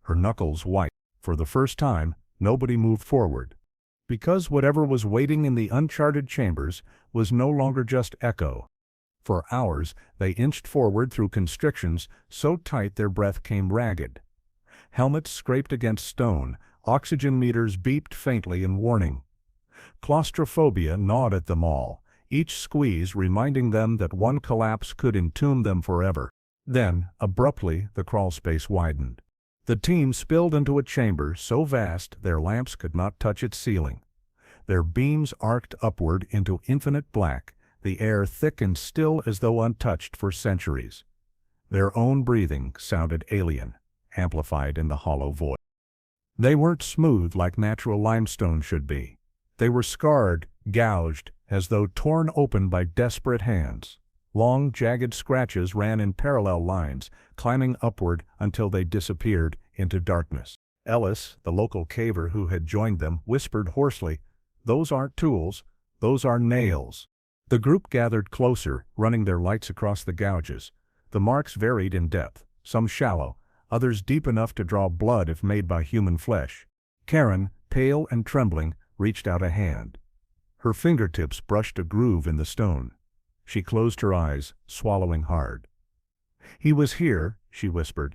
A: Her knuckles white. For the first time, nobody moved forward. Because whatever was waiting in the uncharted chambers was no longer just echo. For hours, they inched forward through constrictions so tight their breath came ragged. Helmets scraped against stone, oxygen meters beeped faintly in warning. Claustrophobia gnawed at them all, each squeeze reminding them that one collapse could entomb them forever. Then, abruptly, the crawlspace widened. The team spilled into a chamber so vast their lamps could not touch its ceiling. Their beams arced upward into infinite black, the air thick and still as though untouched for centuries. Their own breathing sounded alien, amplified in the hollow void. They weren't smooth like natural limestone should be. They were scarred, gouged, as though torn open by desperate hands. Long, jagged scratches ran in parallel lines, climbing upward until they disappeared into darkness. Ellis, the local caver who had joined them, whispered hoarsely, "Those aren't tools, those are nails." The group gathered closer, running their lights across the gouges. The marks varied in depth, some shallow, others deep enough to draw blood if made by human flesh. Karen, pale and trembling, reached out a hand. Her fingertips brushed a groove in the stone. She closed her eyes, swallowing hard. "He was here," she whispered.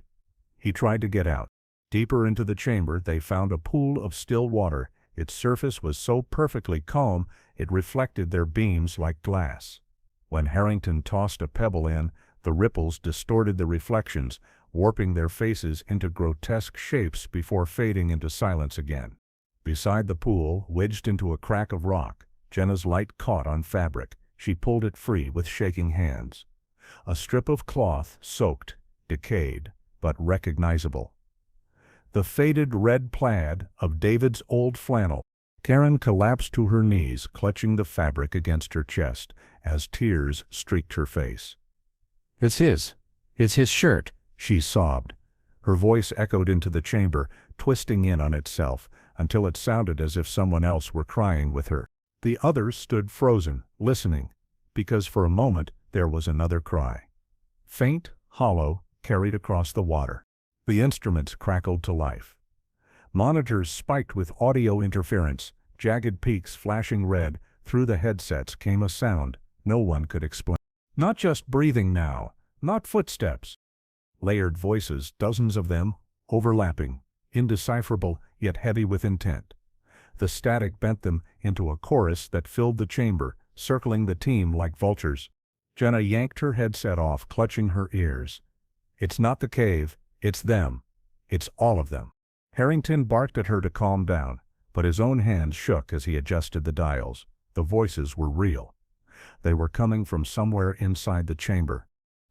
A: He tried to get out. Deeper into the chamber they found a pool of still water. Its surface was so perfectly calm it reflected their beams like glass. When Harrington tossed a pebble in, the ripples distorted the reflections, warping their faces into grotesque shapes before fading into silence again. Beside the pool, wedged into a crack of rock, Jenna's light caught on fabric. She pulled it free with shaking hands. A strip of cloth, soaked, decayed, but recognizable. The faded red plaid of David's old flannel. Karen collapsed to her knees, clutching the fabric against her chest, as tears streaked her face.
B: "It's his shirt,"
A: she sobbed. Her voice echoed into the chamber, twisting in on itself, until it sounded as if someone else were crying with her. The others stood frozen, listening, because for a moment there was another cry. Faint, hollow, carried across the water. The instruments crackled to life. Monitors spiked with audio interference, jagged peaks flashing red. Through the headsets came a sound no one could explain. Not just breathing now, not footsteps. Layered voices, dozens of them, overlapping, indecipherable yet heavy with intent. The static bent them into a chorus that filled the chamber, circling the team like vultures. Jenna yanked her headset off, clutching her ears. It's not the cave, it's them. It's all of them. Harrington barked at her to calm down, but his own hands shook as he adjusted the dials. The voices were real. They were coming from somewhere inside the chamber.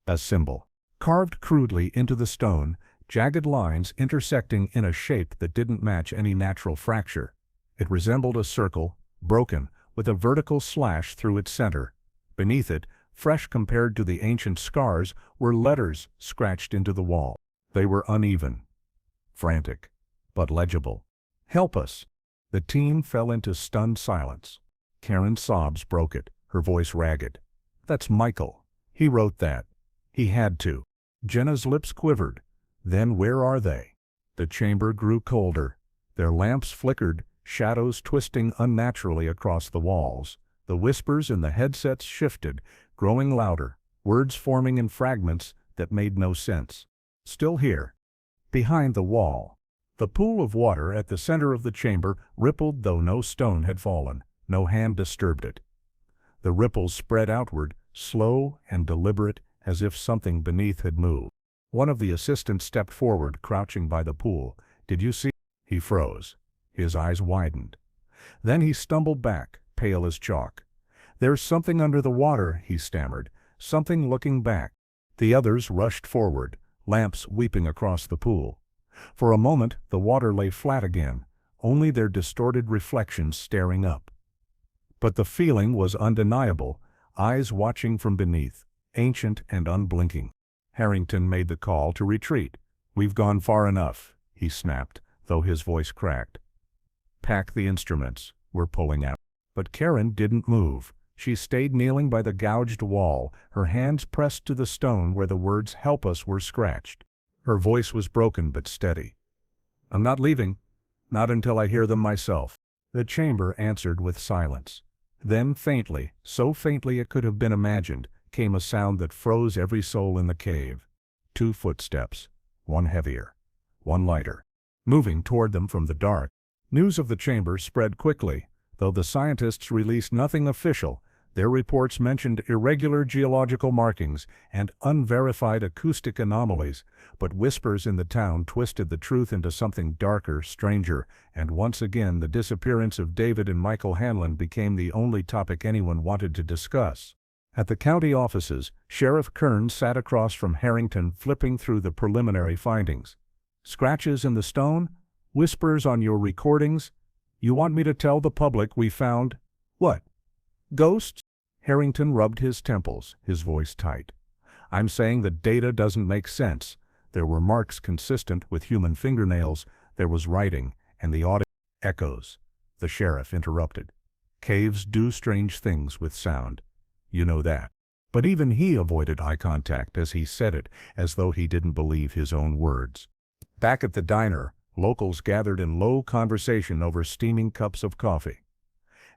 A: A symbol, carved crudely into the stone, jagged lines intersecting in a shape that didn't match any natural fracture. It resembled a circle, broken, with a vertical slash through its center. Beneath it, fresh compared to the ancient scars, were letters scratched into the wall. They were uneven, frantic, but legible. "Help us!" The team fell into stunned silence. Karen's sobs broke it, her voice ragged. "That's Michael. He wrote that. He had to." Jenna's lips quivered. "Then where are they?" The chamber grew colder. Their lamps flickered, shadows twisting unnaturally across the walls. The whispers in the headsets shifted, growing louder, words forming in fragments that made no sense. "Still here." Behind the wall. The pool of water at the center of the chamber rippled, though no stone had fallen. No hand disturbed it. The ripples spread outward, slow and deliberate, as if something beneath had moved. One of the assistants stepped forward, crouching by the pool. "Did you see?" He froze. His eyes widened. Then he stumbled back, pale as chalk. "There's something under the water," he stammered. "Something looking back." The others rushed forward, lamps weeping across the pool. For a moment the water lay flat again, only their distorted reflections staring up. But the feeling was undeniable, eyes watching from beneath, ancient and unblinking. Harrington made the call to retreat. "We've gone far enough," he snapped, though his voice cracked. "Pack the instruments. We're pulling out." But Karen didn't move. She stayed kneeling by the gouged wall, her hands pressed to the stone where the words "Help us" were scratched. Her voice was broken but steady. "I'm not leaving. Not until I hear them myself." The chamber answered with silence. Then faintly, so faintly it could have been imagined, came a sound that froze every soul in the cave. 2 footsteps, one heavier, one lighter, moving toward them from the dark. News of the chamber spread quickly, though the scientists released nothing official. Their reports mentioned irregular geological markings and unverified acoustic anomalies, but whispers in the town twisted the truth into something darker, stranger, and once again the disappearance of David and Michael Hanlon became the only topic anyone wanted to discuss. At the county offices, Sheriff Kern sat across from Harrington, flipping through the preliminary findings. "Scratches in the stone? Whispers on your recordings? You want me to tell the public we found what? Ghosts?" Harrington rubbed his temples, his voice tight. "I'm saying the data doesn't make sense. There were marks consistent with human fingernails, there was writing, and the audio echoes." The sheriff interrupted. "Caves do strange things with sound. You know that." But even he avoided eye contact as he said it, as though he didn't believe his own words. Back at the diner, locals gathered in low conversation over steaming cups of coffee.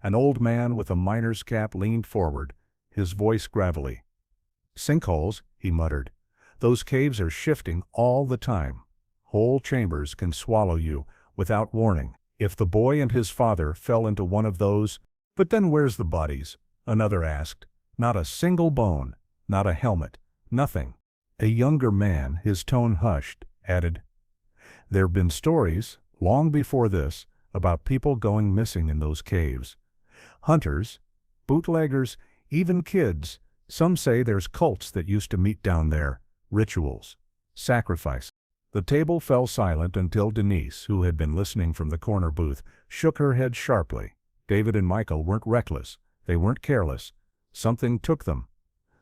A: An old man with a miner's cap leaned forward, his voice gravelly. "Sinkholes," he muttered. "Those caves are shifting all the time. Whole chambers can swallow you without warning. If the boy and his father fell into one of those—" "But then where's the bodies?" another asked. "Not a single bone, not a helmet, nothing." A younger man, his tone hushed, added, "There've been stories, long before this, about people going missing in those caves. Hunters, bootleggers, even kids. Some say there's cults that used to meet down there, rituals, sacrifice." The table fell silent until Denise, who had been listening from the corner booth, shook her head sharply. David and Michael weren't reckless. They weren't careless. Something took them.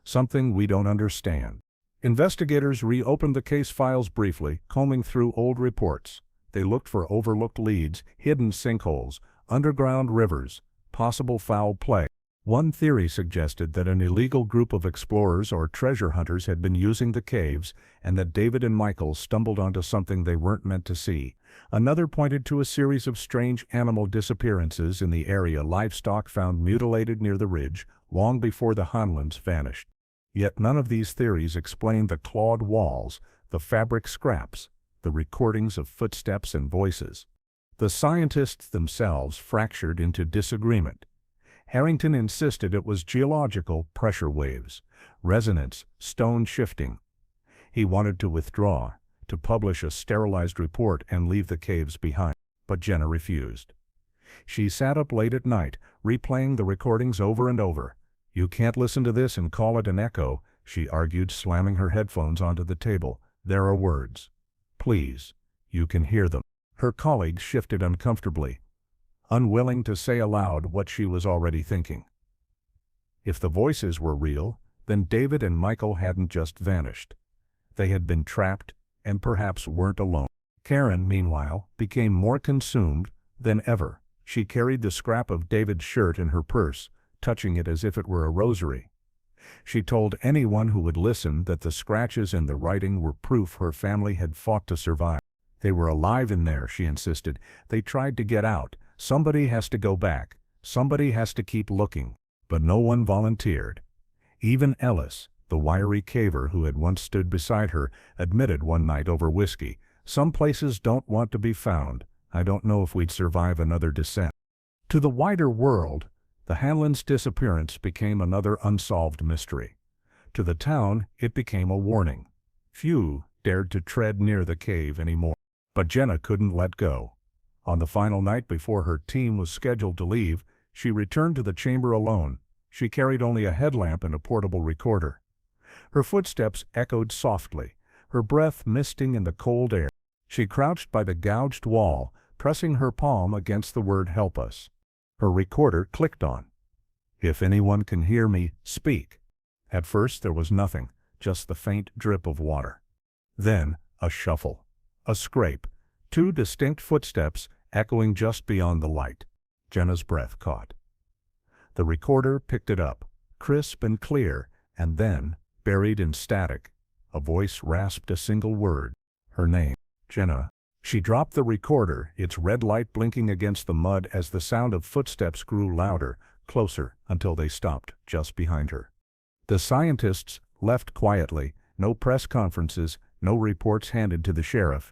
A: Something we don't understand. Investigators reopened the case files briefly, combing through old reports. They looked for overlooked leads, hidden sinkholes, underground rivers, possible foul play. One theory suggested that an illegal group of explorers or treasure hunters had been using the caves and that David and Michael stumbled onto something they weren't meant to see. Another pointed to a series of strange animal disappearances in the area, livestock found mutilated near the ridge long before the Hanlons vanished. Yet none of these theories explained the clawed walls, the fabric scraps, the recordings of footsteps and voices. The scientists themselves fractured into disagreement. Harrington insisted it was geological pressure waves, resonance, stone shifting. He wanted to withdraw, to publish a sterilized report and leave the caves behind, but Jenna refused. She sat up late at night, replaying the recordings over and over. "You can't listen to this and call it an echo," she argued, slamming her headphones onto the table. "There are words. Please, you can hear them." Her colleagues shifted uncomfortably, unwilling to say aloud what she was already thinking. If the voices were real, then David and Michael hadn't just vanished. They had been trapped, and perhaps weren't alone. Karen, meanwhile, became more consumed than ever. She carried the scrap of David's shirt in her purse, touching it as if it were a rosary. She told anyone who would listen that the scratches and the writing were proof her family had fought to survive. They were alive in there, she insisted. They tried to get out. Somebody has to go back. Somebody has to keep looking. But no one volunteered. Even Ellis, the wiry caver who had once stood beside her, admitted one night over whiskey, "Some places don't want to be found. I don't know if we'd survive another descent." To the wider world, the Hanlons' disappearance became another unsolved mystery. To the town, it became a warning. Few dared to tread near the cave anymore. But Jenna couldn't let go. On the final night before her team was scheduled to leave, she returned to the chamber alone. She carried only a headlamp and a portable recorder. Her footsteps echoed softly, her breath misting in the cold air. She crouched by the gouged wall, pressing her palm against the word "Help us." Her recorder clicked on. "If anyone can hear me, speak." At first there was nothing, just the faint drip of water. Then a shuffle, a scrape, two distinct footsteps echoing just beyond the light. Jenna's breath caught. The recorder picked it up, crisp and clear, and then, buried in static, a voice rasped a single word. Her name, Jenna. She dropped the recorder, its red light blinking against the mud as the sound of footsteps grew louder, closer, until they stopped just behind her. The scientists left quietly, no press conferences, no reports handed to the sheriff.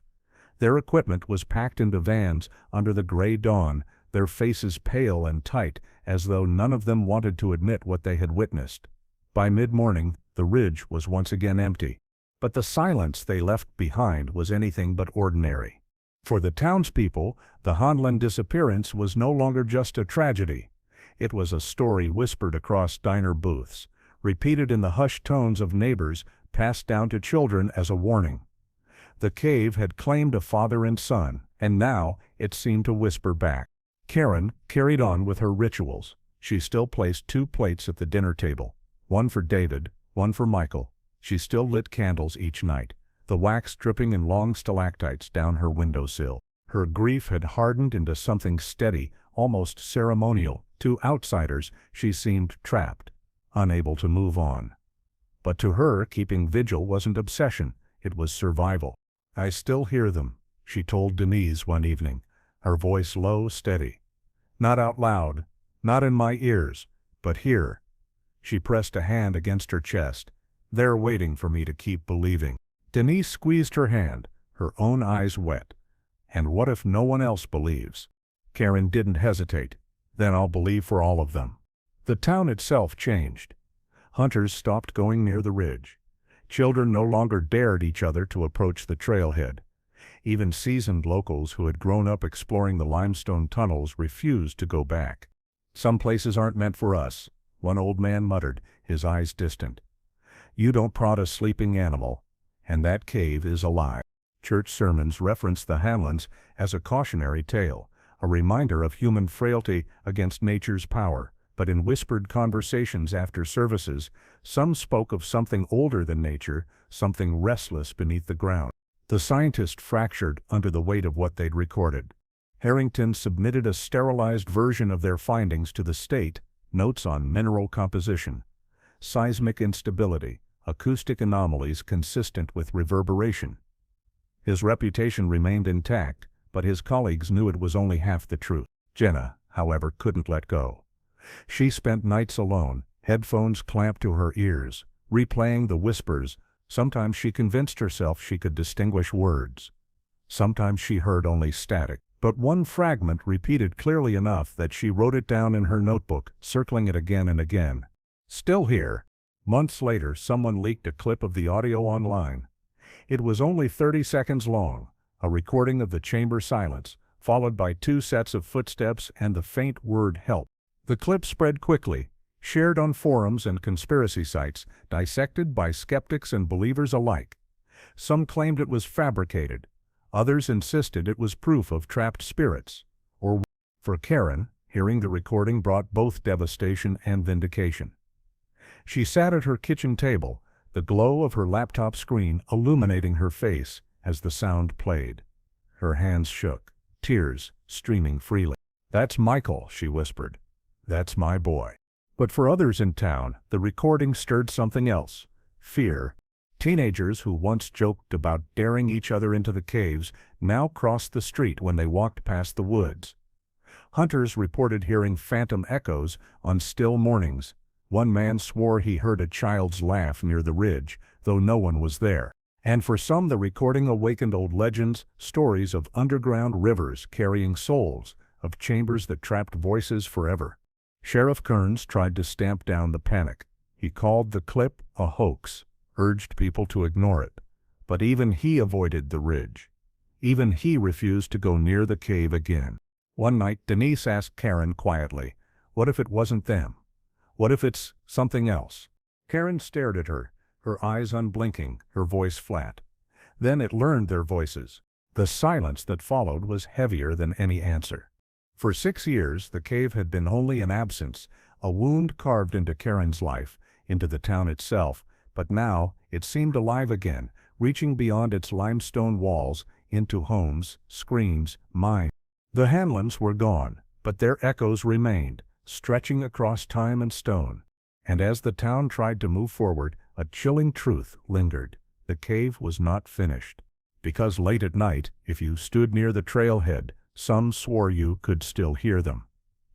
A: Their equipment was packed into vans under the gray dawn, their faces pale and tight, as though none of them wanted to admit what they had witnessed. By mid-morning, the ridge was once again empty. But the silence they left behind was anything but ordinary. For the townspeople, the Hanlon disappearance was no longer just a tragedy. It was a story whispered across diner booths, repeated in the hushed tones of neighbors, passed down to children as a warning. The cave had claimed a father and son, and now it seemed to whisper back. Karen carried on with her rituals. She still placed 2 plates at the dinner table, one for David, one for Michael. She still lit candles each night, the wax dripping in long stalactites down her windowsill. Her grief had hardened into something steady, almost ceremonial. To outsiders, she seemed trapped, unable to move on. But to her, keeping vigil wasn't obsession, it was survival. "I still hear them," she told Denise one evening, her voice low, steady. "Not out loud, not in my ears, but here." She pressed a hand against her chest. "They're waiting for me to keep believing." Denise squeezed her hand, her own eyes wet. "And what if no one else believes?" Karen didn't hesitate. "Then I'll believe for all of them." The town itself changed. Hunters stopped going near the ridge. Children no longer dared each other to approach the trailhead. Even seasoned locals who had grown up exploring the limestone tunnels refused to go back. "Some places aren't meant for us," one old man muttered, his eyes distant. "You don't prod a sleeping animal, and that cave is alive." Church sermons referenced the Hanlons as a cautionary tale, a reminder of human frailty against nature's power. But in whispered conversations after services, some spoke of something older than nature, something restless beneath the ground. The scientists fractured under the weight of what they'd recorded. Harrington submitted a sterilized version of their findings to the state, notes on mineral composition, seismic instability, acoustic anomalies consistent with reverberation. His reputation remained intact, but his colleagues knew it was only half the truth. Jenna, however, couldn't let go. She spent nights alone, headphones clamped to her ears, replaying the whispers. Sometimes she convinced herself she could distinguish words. Sometimes she heard only static, but one fragment repeated clearly enough that she wrote it down in her notebook, circling it again and again. Still here. Months later, someone leaked a clip of the audio online. It was only 30 seconds long, a recording of the chamber silence, followed by 2 sets of footsteps and the faint word "help." The clip spread quickly, shared on forums and conspiracy sites, dissected by skeptics and believers alike. Some claimed it was fabricated. Others insisted it was proof of trapped spirits. For Karen, hearing the recording brought both devastation and vindication. She sat at her kitchen table, the glow of her laptop screen illuminating her face as the sound played. Her hands shook, tears streaming freely. "That's Michael," she whispered. "That's my boy." But for others in town, the recording stirred something else: fear. Teenagers who once joked about daring each other into the caves now crossed the street when they walked past the woods. Hunters reported hearing phantom echoes on still mornings. One man swore he heard a child's laugh near the ridge, though no one was there. And for some, the recording awakened old legends, stories of underground rivers carrying souls, of chambers that trapped voices forever. Sheriff Kearns tried to stamp down the panic. He called the clip a hoax, urged people to ignore it. But even he avoided the ridge. Even he refused to go near the cave again. One night, Denise asked Karen quietly, "What if it wasn't them? What if it's something else?" Karen stared at her, her eyes unblinking, her voice flat. Then it learned their voices. The silence that followed was heavier than any answer. For 6 years, the cave had been only an absence, a wound carved into Karen's life, into the town itself, but now it seemed alive again, reaching beyond its limestone walls, into homes, screens, minds. The Hanlons were gone, but their echoes remained, stretching across time and stone. And as the town tried to move forward, a chilling truth lingered: the cave was not finished. Because late at night, if you stood near the trailhead, some swore you could still hear them.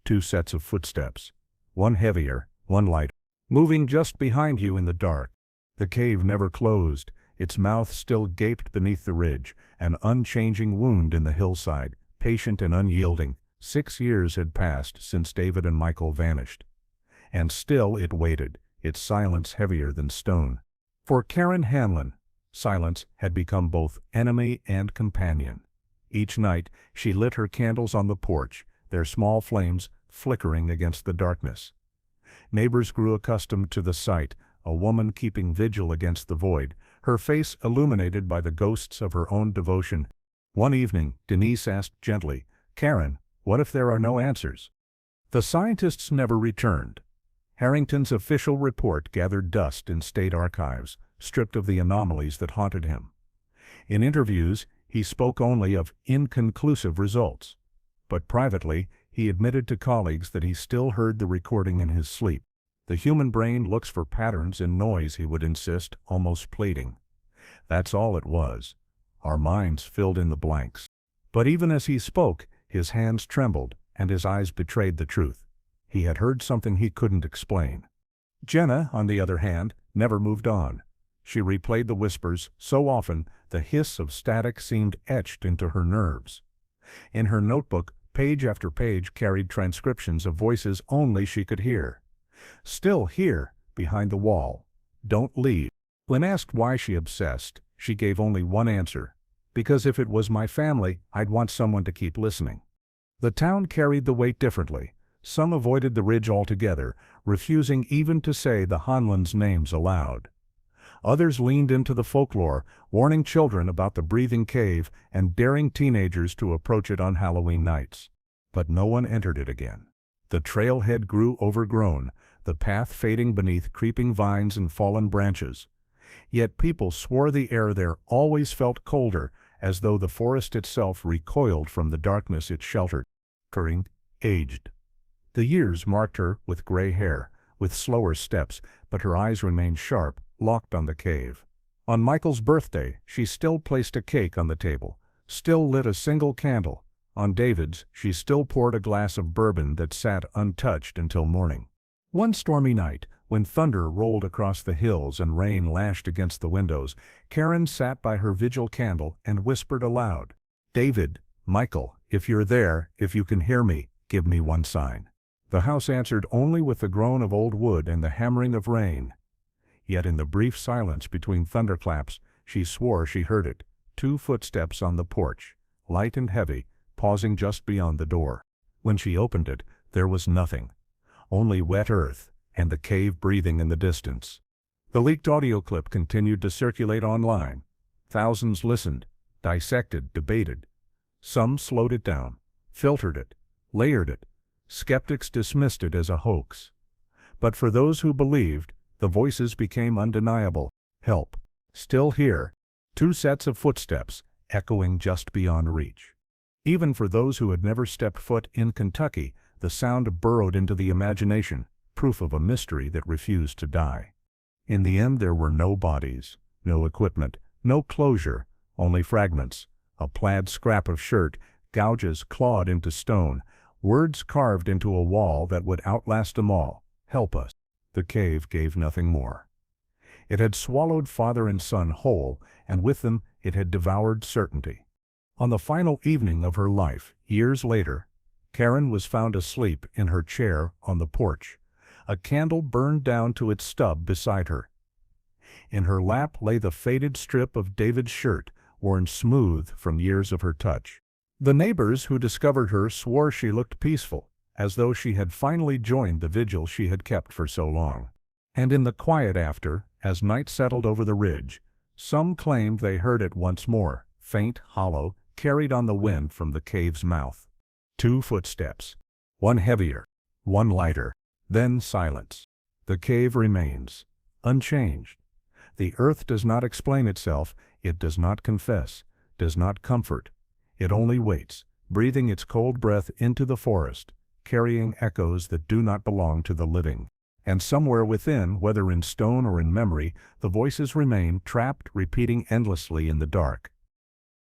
A: 2 sets of footsteps, one heavier, one lighter, moving just behind you in the dark. The cave never closed, its mouth still gaped beneath the ridge, an unchanging wound in the hillside, patient and unyielding. 6 years had passed since David and Michael vanished. And still it waited, its silence heavier than stone. For Karen Hanlon, silence had become both enemy and companion. Each night, she lit her candles on the porch, their small flames flickering against the darkness. Neighbors grew accustomed to the sight, a woman keeping vigil against the void, her face illuminated by the ghosts of her own devotion. One evening, Denise asked gently, "Karen, what if there are no answers?" The scientists never returned. Harrington's official report gathered dust in state archives, stripped of the anomalies that haunted him. In interviews, he spoke only of inconclusive results. But privately, he admitted to colleagues that he still heard the recording in his sleep. "The human brain looks for patterns in noise," he would insist, almost pleading. That's all it was. Our minds filled in the blanks. But even as he spoke, his hands trembled, and his eyes betrayed the truth. He had heard something he couldn't explain. Jenna, on the other hand, never moved on. She replayed the whispers so often the hiss of static seemed etched into her nerves. In her notebook, page after page carried transcriptions of voices only she could hear. "Still here, behind the wall. Don't leave." When asked why she obsessed, she gave only one answer: "Because if it was my family, I'd want someone to keep listening." The town carried the weight differently. Some avoided the ridge altogether, refusing even to say the Hanlons' names aloud. Others leaned into the folklore, warning children about the breathing cave and daring teenagers to approach it on Halloween nights. But no one entered it again. The trailhead grew overgrown, the path fading beneath creeping vines and fallen branches. Yet people swore the air there always felt colder, as though the forest itself recoiled from the darkness it sheltered. Aged. The years marked her with gray hair, with slower steps, but her eyes remained sharp, locked on the cave. On Michael's birthday, she still placed a cake on the table, still lit a single candle. On David's, she still poured a glass of bourbon that sat untouched until morning. One stormy night, when thunder rolled across the hills and rain lashed against the windows, Karen sat by her vigil candle and whispered aloud, "David, Michael, if you're there, if you can hear me, give me one sign." The house answered only with the groan of old wood and the hammering of rain. Yet in the brief silence between thunderclaps, she swore she heard it, 2 footsteps on the porch, light and heavy, pausing just beyond the door. When she opened it, there was nothing, only wet earth and the cave breathing in the distance. The leaked audio clip continued to circulate online. Thousands listened, dissected, debated. Some slowed it down, filtered it, layered it. Skeptics dismissed it as a hoax. But for those who believed, the voices became undeniable. Help. Still here. 2 sets of footsteps, echoing just beyond reach. Even for those who had never stepped foot in Kentucky, the sound burrowed into the imagination, proof of a mystery that refused to die. In the end, there were no bodies, no equipment, no closure, only fragments, a plaid scrap of shirt, gouges clawed into stone, words carved into a wall that would outlast them all. Help us. The cave gave nothing more. It had swallowed father and son whole, and with them it had devoured certainty. On the final evening of her life, years later, Karen was found asleep in her chair on the porch, a candle burned down to its stub beside her. In her lap lay the faded strip of David's shirt, worn smooth from years of her touch. The neighbors who discovered her swore she looked peaceful, as though she had finally joined the vigil she had kept for so long. And in the quiet after, as night settled over the ridge, some claimed they heard it once more, faint, hollow, carried on the wind from the cave's mouth. 2 footsteps. One heavier, one lighter, then silence. The cave remains, unchanged. The earth does not explain itself, it does not confess, does not comfort. It only waits, breathing its cold breath into the forest, carrying echoes that do not belong to the living. And somewhere within, whether in stone or in memory, the voices remain trapped, repeating endlessly in the dark.